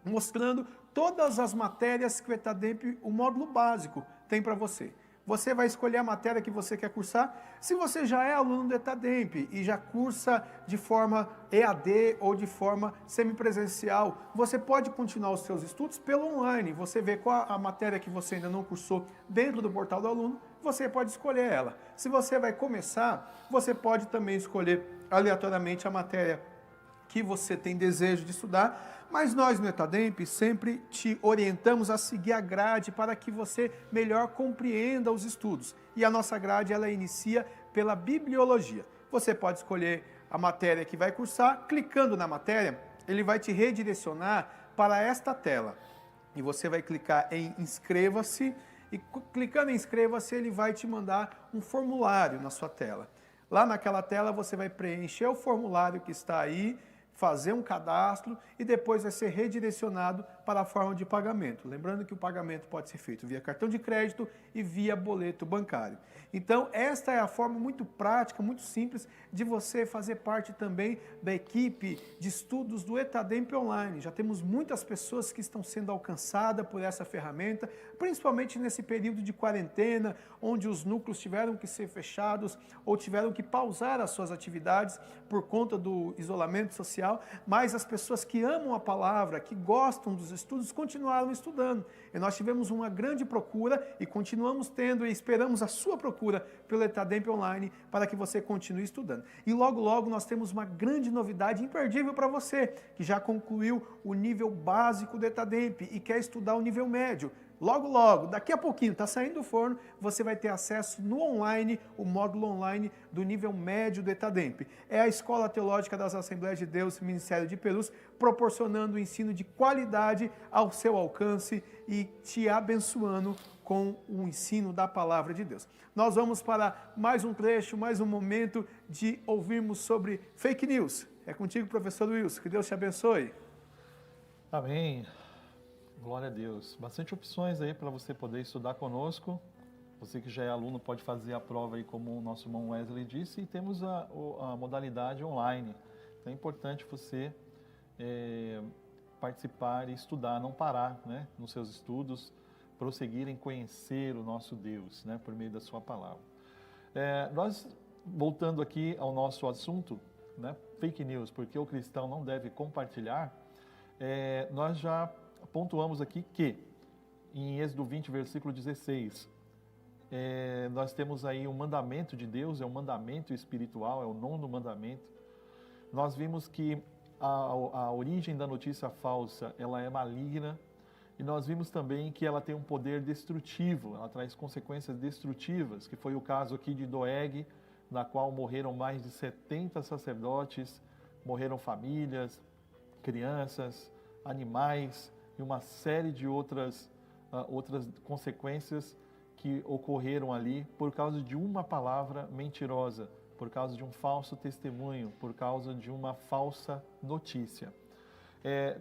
mostrando todas as matérias que o ETADEMP, o módulo básico, tem para você. Você vai escolher a matéria que você quer cursar. Se você já é aluno do ETADEMP e já cursa de forma EAD ou de forma semipresencial, você pode continuar os seus estudos pelo online. Você vê qual a matéria que você ainda não cursou dentro do portal do aluno, você pode escolher ela. Se você vai começar, você pode também escolher aleatoriamente a matéria que você tem desejo de estudar, mas nós no ETADEMP sempre te orientamos a seguir a grade para que você melhor compreenda os estudos. E a nossa grade, ela inicia pela bibliologia. Você pode escolher a matéria que vai cursar, clicando na matéria, ele vai te redirecionar para esta tela. E você vai clicar em inscreva-se, e clicando em inscreva-se, ele vai te mandar um formulário na sua tela. Lá naquela tela você vai preencher o formulário que está aí, fazer um cadastro e depois vai ser redirecionado para a forma de pagamento. Lembrando que o pagamento pode ser feito via cartão de crédito e via boleto bancário. Então, esta é a forma muito prática, muito simples de você fazer parte também da equipe de estudos do ETADEMP Online. Já temos muitas pessoas que estão sendo alcançadas por essa ferramenta, principalmente nesse período de quarentena, onde os núcleos tiveram que ser fechados ou tiveram que pausar as suas atividades por conta do isolamento social, mas as pessoas que amam a palavra, que gostam dos estudos, continuaram estudando. E nós tivemos uma grande procura e continuamos tendo e esperamos a sua procura pelo ETADEMP Online para que você continue estudando. E logo, logo nós temos uma grande novidade imperdível para você, que já concluiu o nível básico do ETADEMP e quer estudar o nível médio. Logo, logo, daqui a pouquinho, está saindo do forno, você vai ter acesso no online, o módulo online do nível médio do ETADEMP. É a Escola Teológica das Assembleias de Deus, Ministério de Perus, proporcionando um ensino de qualidade ao seu alcance e te abençoando com o ensino da Palavra de Deus. Nós vamos para mais um trecho, mais um momento de ouvirmos sobre fake news. É contigo, professor Wilson, que Deus te abençoe. Amém. Glória a Deus. Bastante opções aí para você poder estudar conosco. Você que já é aluno pode fazer a prova aí, como o nosso irmão Wesley disse, e temos a modalidade online. Então é importante você participar e estudar, não parar, né, nos seus estudos, prosseguir em conhecer o nosso Deus, né, por meio da sua palavra. Nós, voltando aqui ao nosso assunto, né, fake news, porque o cristão não deve compartilhar, nós já pontuamos aqui que, em Êxodo 20, versículo 16, nós temos aí um mandamento de Deus, é um mandamento espiritual, é o 9º mandamento. Nós vimos que a origem da notícia falsa, ela é maligna, e nós vimos também que ela tem um poder destrutivo, ela traz consequências destrutivas, que foi o caso aqui de Doeg, na qual morreram mais de 70 sacerdotes, morreram famílias, crianças, animais, e uma série de outras consequências que ocorreram ali por causa de uma palavra mentirosa, por causa de um falso testemunho, por causa de uma falsa notícia.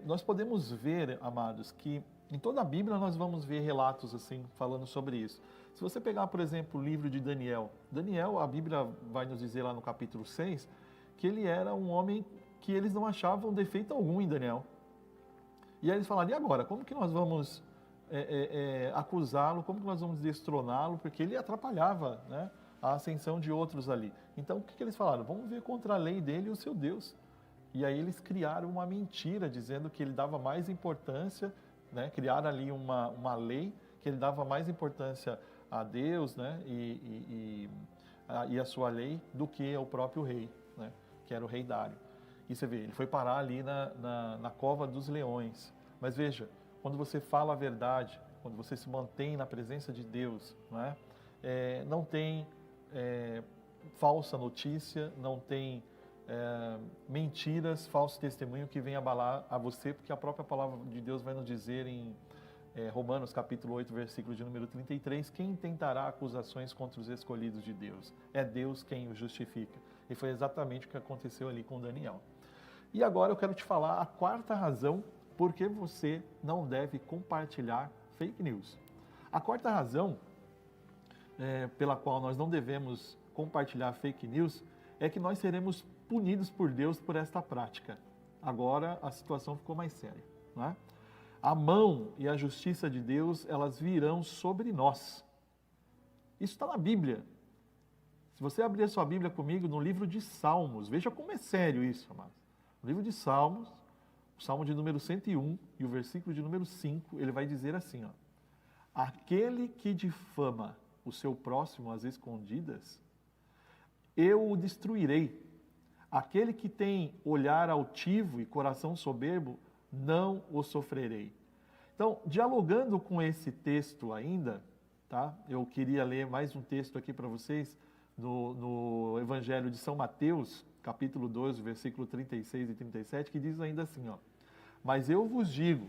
Nós podemos ver, amados, que em toda a Bíblia nós vamos ver relatos assim, falando sobre isso. Se você pegar, por exemplo, o livro de Daniel, a Bíblia vai nos dizer lá no capítulo 6, que ele era um homem que eles não achavam defeito algum em Daniel. E aí eles falaram, e agora? Como que nós vamos acusá-lo? Como que nós vamos destroná-lo? Porque ele atrapalhava, né, a ascensão de outros ali. Então, o que eles falaram? Vamos ver contra a lei dele e o seu Deus. E aí eles criaram uma mentira, dizendo que ele dava mais importância, né, criaram ali uma lei, que ele dava mais importância a Deus, né, e a sua lei, do que ao próprio rei, né, que era o rei Dário. E você vê, ele foi parar ali na cova dos leões. Mas veja, quando você fala a verdade, quando você se mantém na presença de Deus, né, não tem falsa notícia, não tem mentiras, falso testemunho que vem abalar a você, porque a própria palavra de Deus vai nos dizer em Romanos capítulo 8, versículo de número 33, quem tentará acusações contra os escolhidos de Deus? É Deus quem os justifica. E foi exatamente o que aconteceu ali com Daniel. E agora eu quero te falar a quarta razão por que você não deve compartilhar fake news. A quarta razão pela qual nós não devemos compartilhar fake news é que nós seremos punidos por Deus por esta prática. Agora a situação ficou mais séria, não é? A mão e a justiça de Deus, elas virão sobre nós. Isso está na Bíblia. Se você abrir a sua Bíblia comigo no livro de Salmos, veja como é sério isso, amados. No livro de Salmos, o Salmo de número 101 e o versículo de número 5, ele vai dizer assim, ó: aquele que difama o seu próximo às escondidas, eu o destruirei. Aquele que tem olhar altivo e coração soberbo, não o sofrerei. Então, dialogando com esse texto ainda, tá? Eu queria ler mais um texto aqui para vocês, no Evangelho de São Mateus, capítulo 12, versículo 36 e 37, que diz ainda assim, ó: mas eu vos digo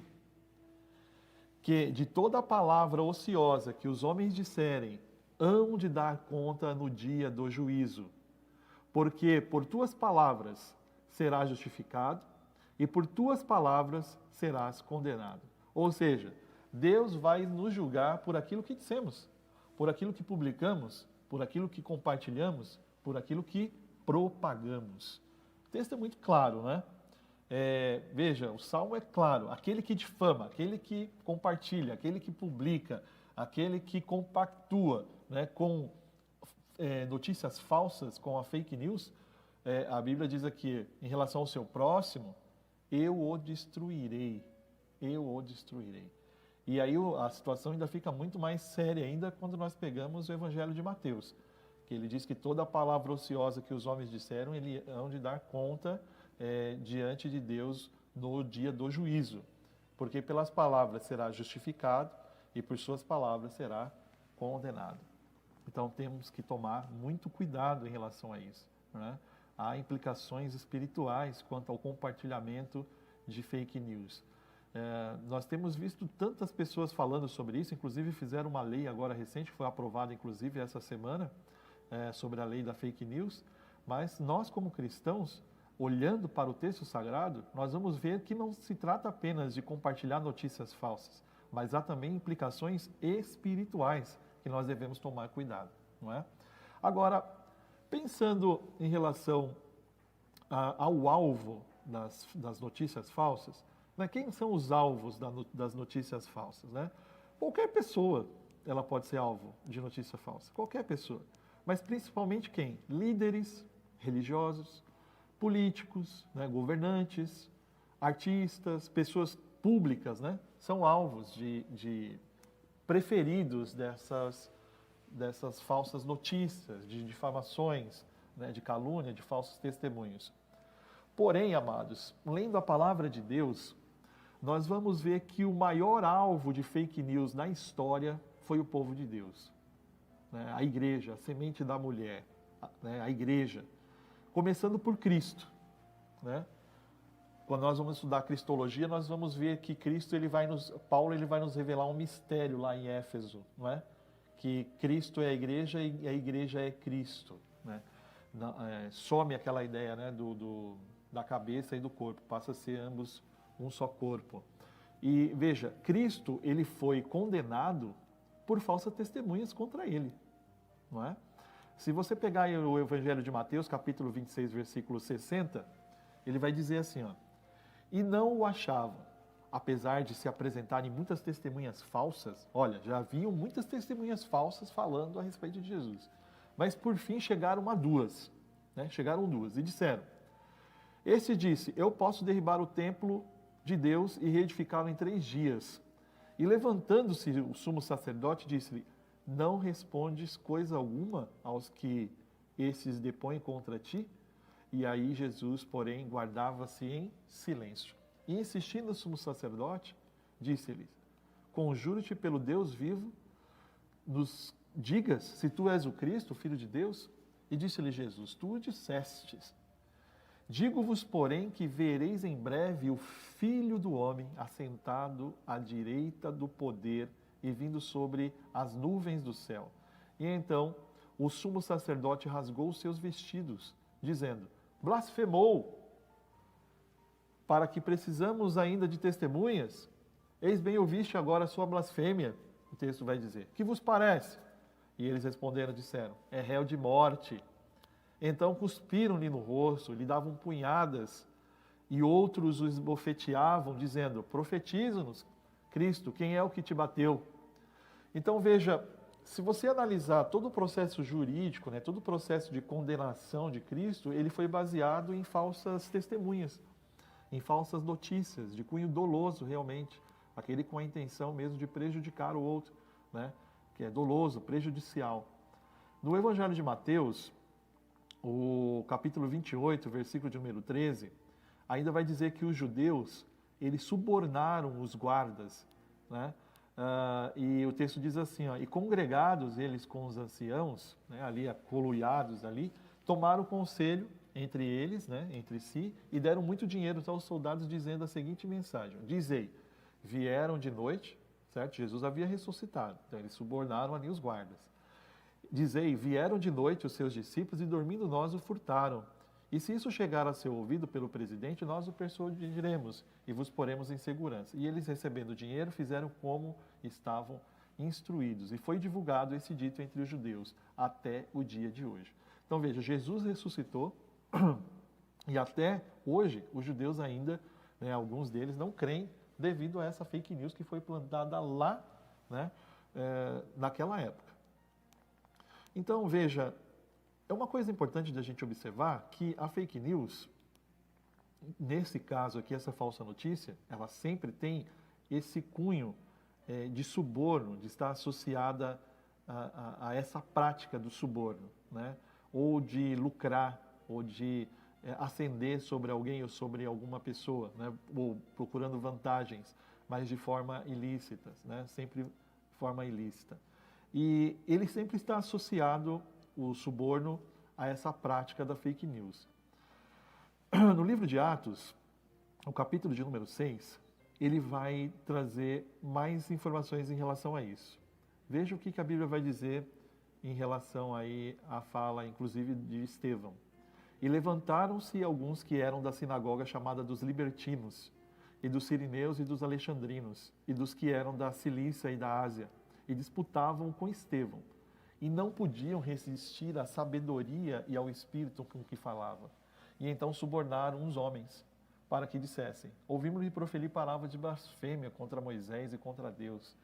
que de toda palavra ociosa que os homens disserem, hão de dar conta no dia do juízo. Porque por tuas palavras serás justificado e por tuas palavras serás condenado. Ou seja, Deus vai nos julgar por aquilo que dissemos, por aquilo que publicamos, por aquilo que compartilhamos, por aquilo que propagamos. O texto é muito claro, né? Veja, o Salmo é claro: aquele que difama, aquele que compartilha, aquele que publica, aquele que compactua, né, com notícias falsas, com a fake news, a Bíblia diz aqui, em relação ao seu próximo, eu o destruirei, eu o destruirei. E aí a situação ainda fica muito mais séria ainda quando nós pegamos o Evangelho de Mateus, que ele diz que toda palavra ociosa que os homens disseram, ele hão de dar conta diante de Deus no dia do juízo, porque pelas palavras será justificado e por suas palavras será condenado. Então temos que tomar muito cuidado em relação a isso, né? Há implicações espirituais quanto ao compartilhamento de fake news. Nós temos visto tantas pessoas falando sobre isso, inclusive fizeram uma lei agora recente, foi aprovada inclusive essa semana, sobre a lei da fake news, mas nós como cristãos, olhando para o texto sagrado, nós vamos ver que não se trata apenas de compartilhar notícias falsas, mas há também implicações espirituais que nós devemos tomar cuidado, não é? Agora, pensando em relação ao alvo das notícias falsas, né? Quem são os alvos das notícias falsas, né? Qualquer pessoa, ela pode ser alvo de notícia falsa, qualquer pessoa. Mas principalmente quem? Líderes religiosos, políticos, né? Governantes, artistas, pessoas públicas, né? São alvos preferidos dessas falsas notícias, de difamações, né? De calúnia, de falsos testemunhos. Porém, amados, lendo a palavra de Deus, nós vamos ver que o maior alvo de fake news na história foi o povo de Deus, né? A igreja, a semente da mulher, né? A igreja, começando por Cristo, né? Quando nós vamos estudar a cristologia, nós vamos ver que Cristo, Paulo vai nos revelar um mistério lá em Éfeso, não é? Que Cristo é a igreja e a igreja é Cristo, né? Some aquela ideia, né, da cabeça e do corpo, passa a ser ambos um só corpo. E veja, Cristo, ele foi condenado por falsas testemunhas contra ele, não é? Se você pegar aí o Evangelho de Mateus, capítulo 26, versículo 60, ele vai dizer assim, ó, e não o achavam, apesar de se apresentarem muitas testemunhas falsas. Olha, já haviam muitas testemunhas falsas falando a respeito de Jesus. Mas por fim chegaram a duas, né? Chegaram duas e disseram, esse disse, eu posso derribar o templo de Deus e reedificá-lo em 3 dias. E levantando-se o sumo sacerdote, disse-lhe, não respondes coisa alguma aos que esses depõem contra ti? E aí Jesus, porém, guardava-se em silêncio. E insistindo o sumo sacerdote, disse-lhe, conjuro-te pelo Deus vivo, nos digas se tu és o Cristo, o Filho de Deus. E disse-lhe Jesus, tu o dissestes. Digo-vos, porém, que vereis em breve o Filho do Homem assentado à direita do poder e vindo sobre as nuvens do céu. E então o sumo sacerdote rasgou os seus vestidos, dizendo, blasfemou, para que precisamos ainda de testemunhas? Eis bem ouviste agora a sua blasfêmia, o texto vai dizer. Que vos parece? E eles responderam, disseram, é réu de morte. Então cuspiram-lhe no rosto, lhe davam punhadas, e outros o esbofeteavam, dizendo, profetiza-nos, Cristo, quem é o que te bateu? Então veja, se você analisar todo o processo jurídico, né, todo o processo de condenação de Cristo, ele foi baseado em falsas testemunhas, em falsas notícias, de cunho doloso realmente, aquele com a intenção mesmo de prejudicar o outro, né, que é doloso, prejudicial. No Evangelho de Mateus, o capítulo 28, versículo de número 13, ainda vai dizer que os judeus, eles subornaram os guardas, né? E o texto diz assim, ó, e congregados eles com os anciãos, né, ali acoluiados ali, tomaram conselho entre eles, né, entre si, e deram muito dinheiro aos soldados, dizendo a seguinte mensagem, dizei, vieram de noite, certo? Jesus havia ressuscitado, então eles subornaram ali os guardas. Dizei, vieram de noite os seus discípulos e dormindo nós o furtaram. E se isso chegar a ser ouvido pelo presidente, nós o persuadiremos e vos poremos em segurança. E eles, recebendo o dinheiro, fizeram como estavam instruídos. E foi divulgado esse dito entre os judeus até o dia de hoje. Então veja, Jesus ressuscitou e até hoje os judeus ainda, né, alguns deles não creem devido a essa fake news que foi plantada lá, né, naquela época. Então veja, é uma coisa importante da gente observar que a fake news, nesse caso aqui, essa falsa notícia, ela sempre tem esse cunho de suborno, de estar associada a essa prática do suborno, né? Ou de lucrar, ou de ascender sobre alguém ou sobre alguma pessoa, né? Ou procurando vantagens, mas de forma ilícita, né? Sempre de forma ilícita. E ele sempre está associado, o suborno, a essa prática da fake news. No livro de Atos, o capítulo de número 6, ele vai trazer mais informações em relação a isso. Veja o que a Bíblia vai dizer em relação aí à fala, inclusive, de Estevão. E levantaram-se alguns que eram da sinagoga chamada dos libertinos, e dos sirineus e dos alexandrinos, e dos que eram da Cilícia e da Ásia, e disputavam com Estevão, e não podiam resistir à sabedoria e ao espírito com que falava. E então subornaram uns homens, para que dissessem, ouvimos-lhe proferir palavras de blasfêmia contra Moisés e contra Deus.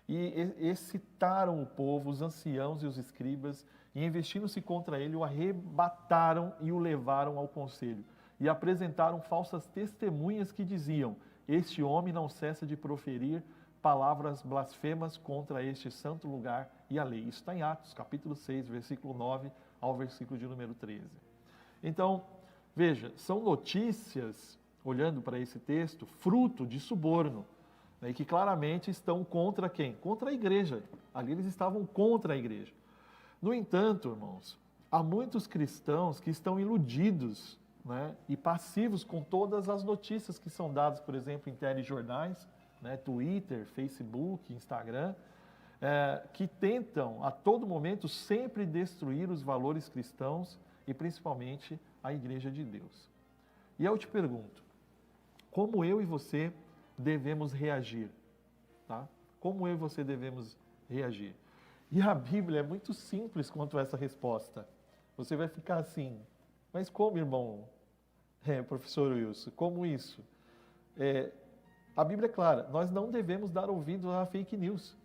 E excitaram o povo, os anciãos e os escribas, e investindo-se contra ele, o arrebataram e o levaram ao conselho. E apresentaram falsas testemunhas que diziam, este homem não cessa de proferir palavras blasfemas contra este santo lugar e a lei. Isso está em Atos, capítulo 6, versículo 9 ao versículo de número 13. Então, veja, são notícias, olhando para esse texto, fruto de suborno, né, e que claramente estão contra quem? Contra a igreja. Ali eles estavam contra a igreja. No entanto, irmãos, há muitos cristãos que estão iludidos, né, e passivos com todas as notícias que são dadas, por exemplo, em telejornais, né, Twitter, Facebook, Instagram, que tentam a todo momento sempre destruir os valores cristãos e principalmente a Igreja de Deus. E eu te pergunto, como eu e você devemos reagir, tá? Como eu e você devemos reagir. E a Bíblia é muito simples quanto a essa resposta. Você vai ficar assim, mas como, irmão? Professor Wilson, como isso? A Bíblia é clara, nós não devemos dar ouvido a fake news.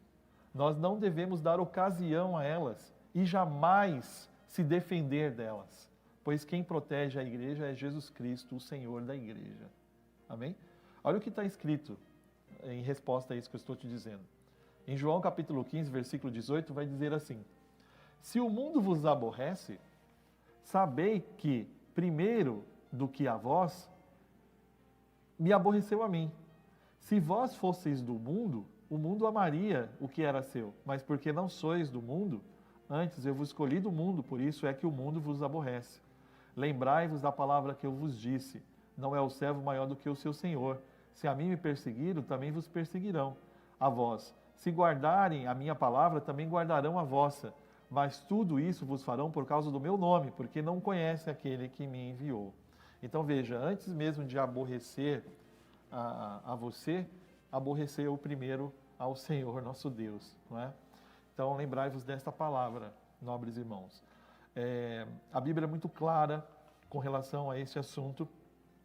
Nós não devemos dar ocasião a elas e jamais se defender delas, pois quem protege a igreja é Jesus Cristo, o Senhor da igreja. Amém? Olha o que está escrito em resposta a isso que eu estou te dizendo. Em João capítulo 15, versículo 18, vai dizer assim: se o mundo vos aborrece, sabei que, primeiro do que a vós, me aborreceu a mim. Se vós fosseis do mundo, o mundo amaria o que era seu, mas porque não sois do mundo, antes eu vos escolhi do mundo, por isso é que o mundo vos aborrece. Lembrai-vos da palavra que eu vos disse, não é o servo maior do que o seu senhor. Se a mim me perseguiram, também vos perseguirão. A vós, se guardarem a minha palavra, também guardarão a vossa. Mas tudo isso vos farão por causa do meu nome, porque não conhecem aquele que me enviou. Então veja, antes mesmo de aborrecer a você, aborreceu primeiro ao Senhor nosso Deus, não é? Então lembrai-vos desta palavra, nobres irmãos. A Bíblia é muito clara com relação a esse assunto.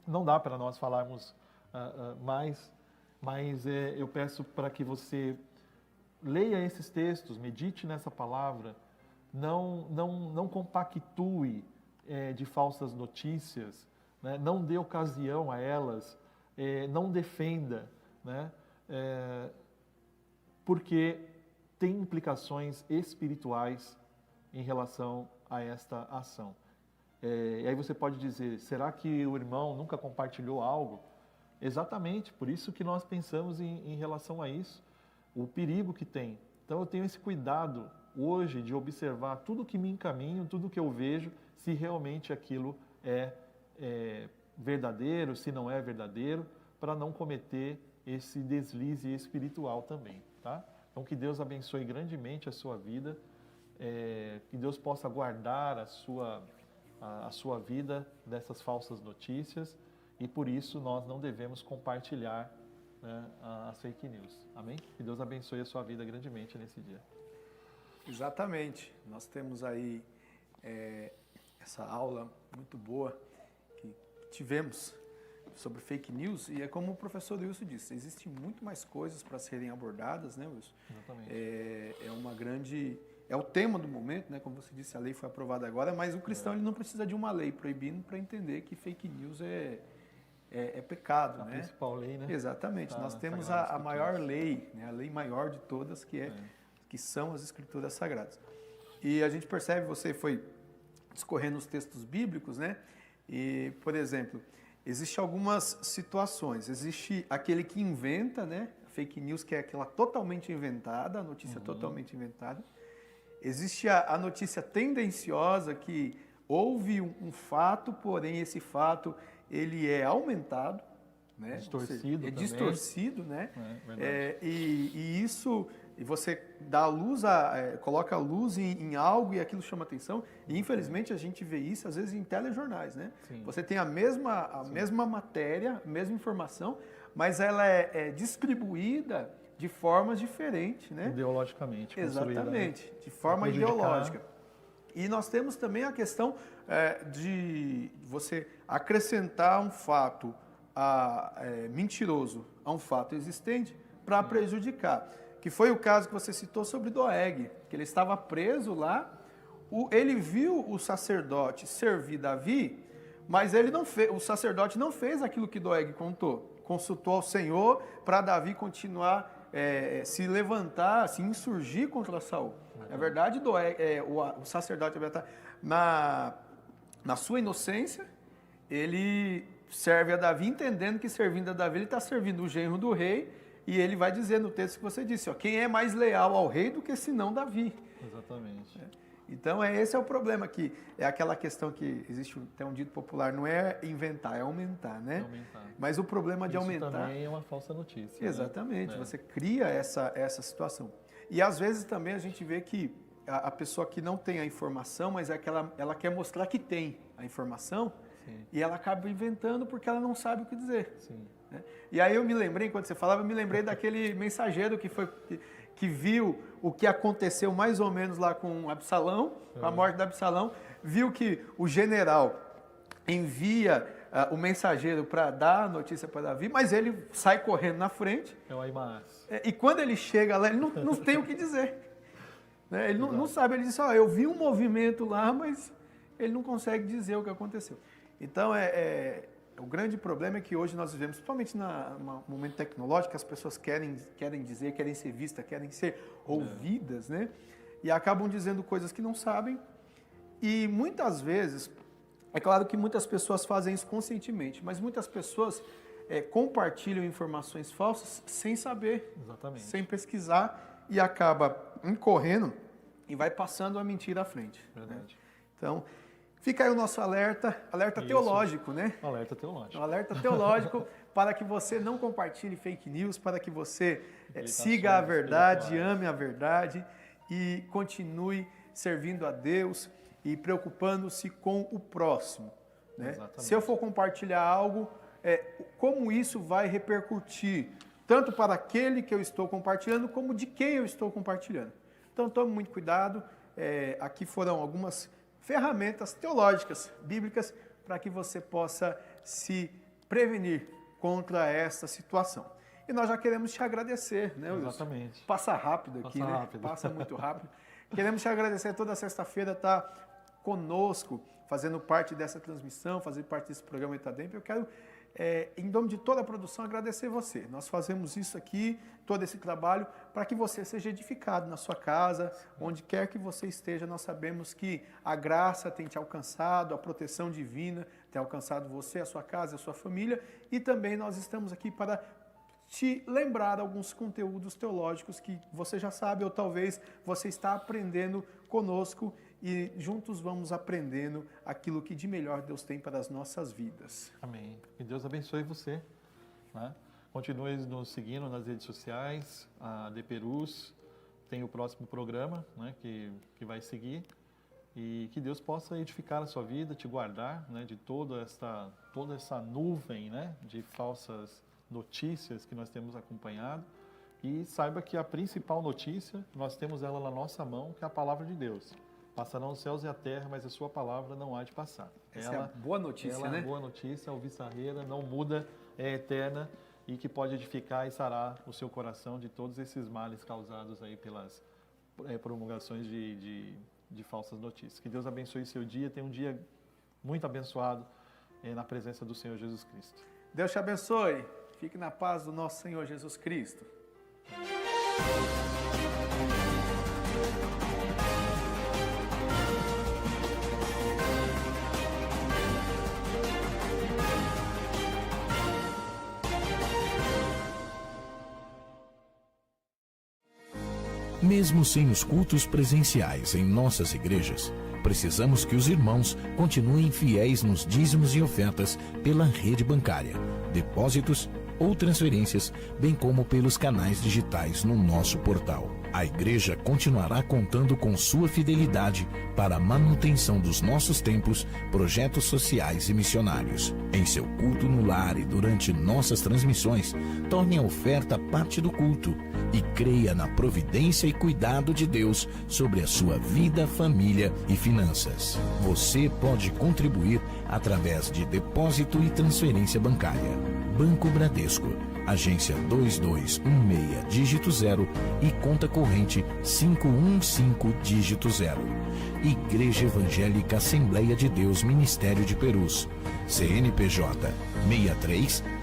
Não dá para nós falarmos mais, mas eu peço para que você leia esses textos, medite nessa palavra, não compactue de falsas notícias, né? Não dê ocasião a elas, não defenda, né? Porque tem implicações espirituais em relação a esta ação. E aí você pode dizer, será que o irmão nunca compartilhou algo? Exatamente, por isso que nós pensamos em relação a isso, o perigo que tem. Então eu tenho esse cuidado hoje de observar tudo que me encaminho, tudo que eu vejo, se realmente aquilo é verdadeiro, se não é verdadeiro, para não cometer esse deslize espiritual também, tá? Então que Deus abençoe grandemente a sua vida, que Deus possa guardar a sua vida dessas falsas notícias, e por isso nós não devemos compartilhar, né, as fake news. Amém? Que Deus abençoe a sua vida grandemente nesse dia. Exatamente. Nós temos aí essa aula muito boa que tivemos sobre fake news, e é como o professor Wilson disse, existem muito mais coisas para serem abordadas, né, Wilson? Exatamente. É o tema do momento, né? Como você disse, a lei foi aprovada agora, mas o cristão ele não precisa de uma lei proibindo para entender que fake news é pecado, a né? principal lei, né? Exatamente. Tá, nós temos Sagradas a maior lei, né? A lei maior de todas, que são as Escrituras Sagradas. E a gente percebe, você foi discorrendo os textos bíblicos, né? E, por exemplo, existem algumas situações. Existe aquele que inventa, né? Fake news, que é aquela totalmente inventada, a notícia totalmente inventada. Existe a notícia tendenciosa, que houve um fato, porém esse fato ele é aumentado, né? Distorcido, distorcido, né? Verdade. E isso, e você dá luz, coloca luz em algo e aquilo chama atenção. E infelizmente a gente vê isso às vezes em telejornais, né? Sim. Você tem a mesma matéria, a mesma informação, mas ela é distribuída de formas diferentes, né? Ideologicamente. Exatamente, de forma ideológica. E nós temos também a questão de você acrescentar um fato mentiroso a um fato existente para prejudicar. Que foi o caso que você citou sobre Doeg, que ele estava preso lá, ele viu o sacerdote servir Davi, mas o sacerdote não fez aquilo que Doeg contou. Consultou ao Senhor para Davi continuar se levantar, se insurgir contra Saul. Na verdade, o sacerdote na sua inocência, ele serve a Davi, entendendo que servindo a Davi, ele está servindo o genro do rei, e ele vai dizer no texto que você disse, quem é mais leal ao rei do que senão Davi? Exatamente. Então, esse é o problema aqui. É aquela questão que existe até um dito popular, não é inventar, é aumentar, né? Mas o problema de aumentar... Isso também é uma falsa notícia. Exatamente, né? Você cria essa situação. E às vezes também a gente vê que a pessoa que não tem a informação, mas ela quer mostrar que tem a informação, e ela acaba inventando porque ela não sabe o que dizer. Sim. né? E aí eu me lembrei, enquanto você falava, eu me lembrei daquele mensageiro que viu o que aconteceu mais ou menos lá com Absalão, com a morte de Absalão, viu que o general envia o mensageiro para dar a notícia para Davi, mas ele sai correndo na frente. É o Ahimaas. E quando ele chega lá, ele não tem o que dizer. Né? Ele não sabe, ele diz, eu vi um movimento lá, mas ele não consegue dizer o que aconteceu. Então, o grande problema é que hoje nós vivemos, principalmente no momento tecnológico, que as pessoas querem dizer, querem ser vistas, querem ser ouvidas, né? E acabam dizendo coisas que não sabem. E muitas vezes, é claro que muitas pessoas fazem isso conscientemente, mas muitas pessoas compartilham informações falsas sem saber, Exatamente. sem pesquisar, e acaba incorrendo e vai passando a mentira à frente. Verdade. Né? Então, fica aí o nosso alerta Isso. teológico, né? Alerta teológico. Um alerta teológico para que você não compartilhe fake news, para que você siga a verdade, ame a verdade e continue servindo a Deus e preocupando-se com o próximo. Né? Exatamente. Se eu for compartilhar algo, como isso vai repercutir tanto para aquele que eu estou compartilhando, como de quem eu estou compartilhando. Então, tome muito cuidado. Aqui foram algumas ferramentas teológicas, bíblicas, para que você possa se prevenir contra essa situação. E nós já queremos te agradecer, né, Wilson? Exatamente. Passa rápido aqui, Passa né? rápido. Passa muito rápido. Queremos te agradecer toda sexta-feira, tá conosco, fazendo parte dessa transmissão, fazendo parte desse programa Itademp. Eu quero, em nome de toda a produção, agradecer você. Nós fazemos isso aqui, todo esse trabalho, para que você seja edificado na sua casa, onde quer que você esteja. Nós sabemos que a graça tem te alcançado, a proteção divina tem alcançado você, a sua casa, a sua família, e também nós estamos aqui para te lembrar alguns conteúdos teológicos que você já sabe, ou talvez você está aprendendo conosco, e juntos vamos aprendendo aquilo que de melhor Deus tem para as nossas vidas. Amém. Que Deus abençoe você. Né? Continue nos seguindo nas redes sociais, a De Perus tem o próximo programa, né, que vai seguir, e que Deus possa edificar a sua vida, te guardar, né, de toda essa nuvem, né, de falsas notícias que nós temos acompanhado, e saiba que a principal notícia, nós temos ela na nossa mão, que é a palavra de Deus. Passarão os céus e a terra, mas a sua palavra não há de passar. Essa é a boa notícia, ela né? É a boa notícia, alviçarreira, não muda, é eterna e que pode edificar e sarar o seu coração de todos esses males causados aí pelas promulgações de falsas notícias. Que Deus abençoe seu dia, tenha um dia muito abençoado na presença do Senhor Jesus Cristo. Deus te abençoe. Fique na paz do nosso Senhor Jesus Cristo. Mesmo sem os cultos presenciais em nossas igrejas, precisamos que os irmãos continuem fiéis nos dízimos e ofertas pela rede bancária, depósitos ou transferências, bem como pelos canais digitais no nosso portal. A igreja continuará contando com sua fidelidade para a manutenção dos nossos templos, projetos sociais e missionários. Em seu culto no lar e durante nossas transmissões, torne a oferta parte do culto e creia na providência e cuidado de Deus sobre a sua vida, família e finanças. Você pode contribuir através de depósito e transferência bancária. Banco Bradesco, agência 2216, dígito 0 e conta corrente 515, dígito 0. Igreja Evangélica Assembleia de Deus Ministério de Perus, CNPJ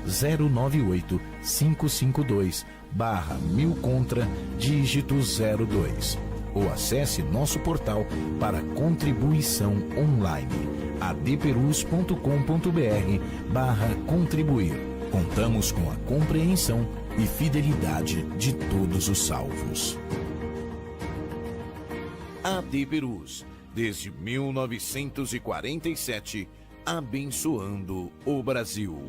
63-098-552/1000 contra, dígito 02. Ou acesse nosso portal para contribuição online, adperus.com.br/contribuir. Contamos com a compreensão e fidelidade de todos os salvos. AD Perus, desde 1947, abençoando o Brasil.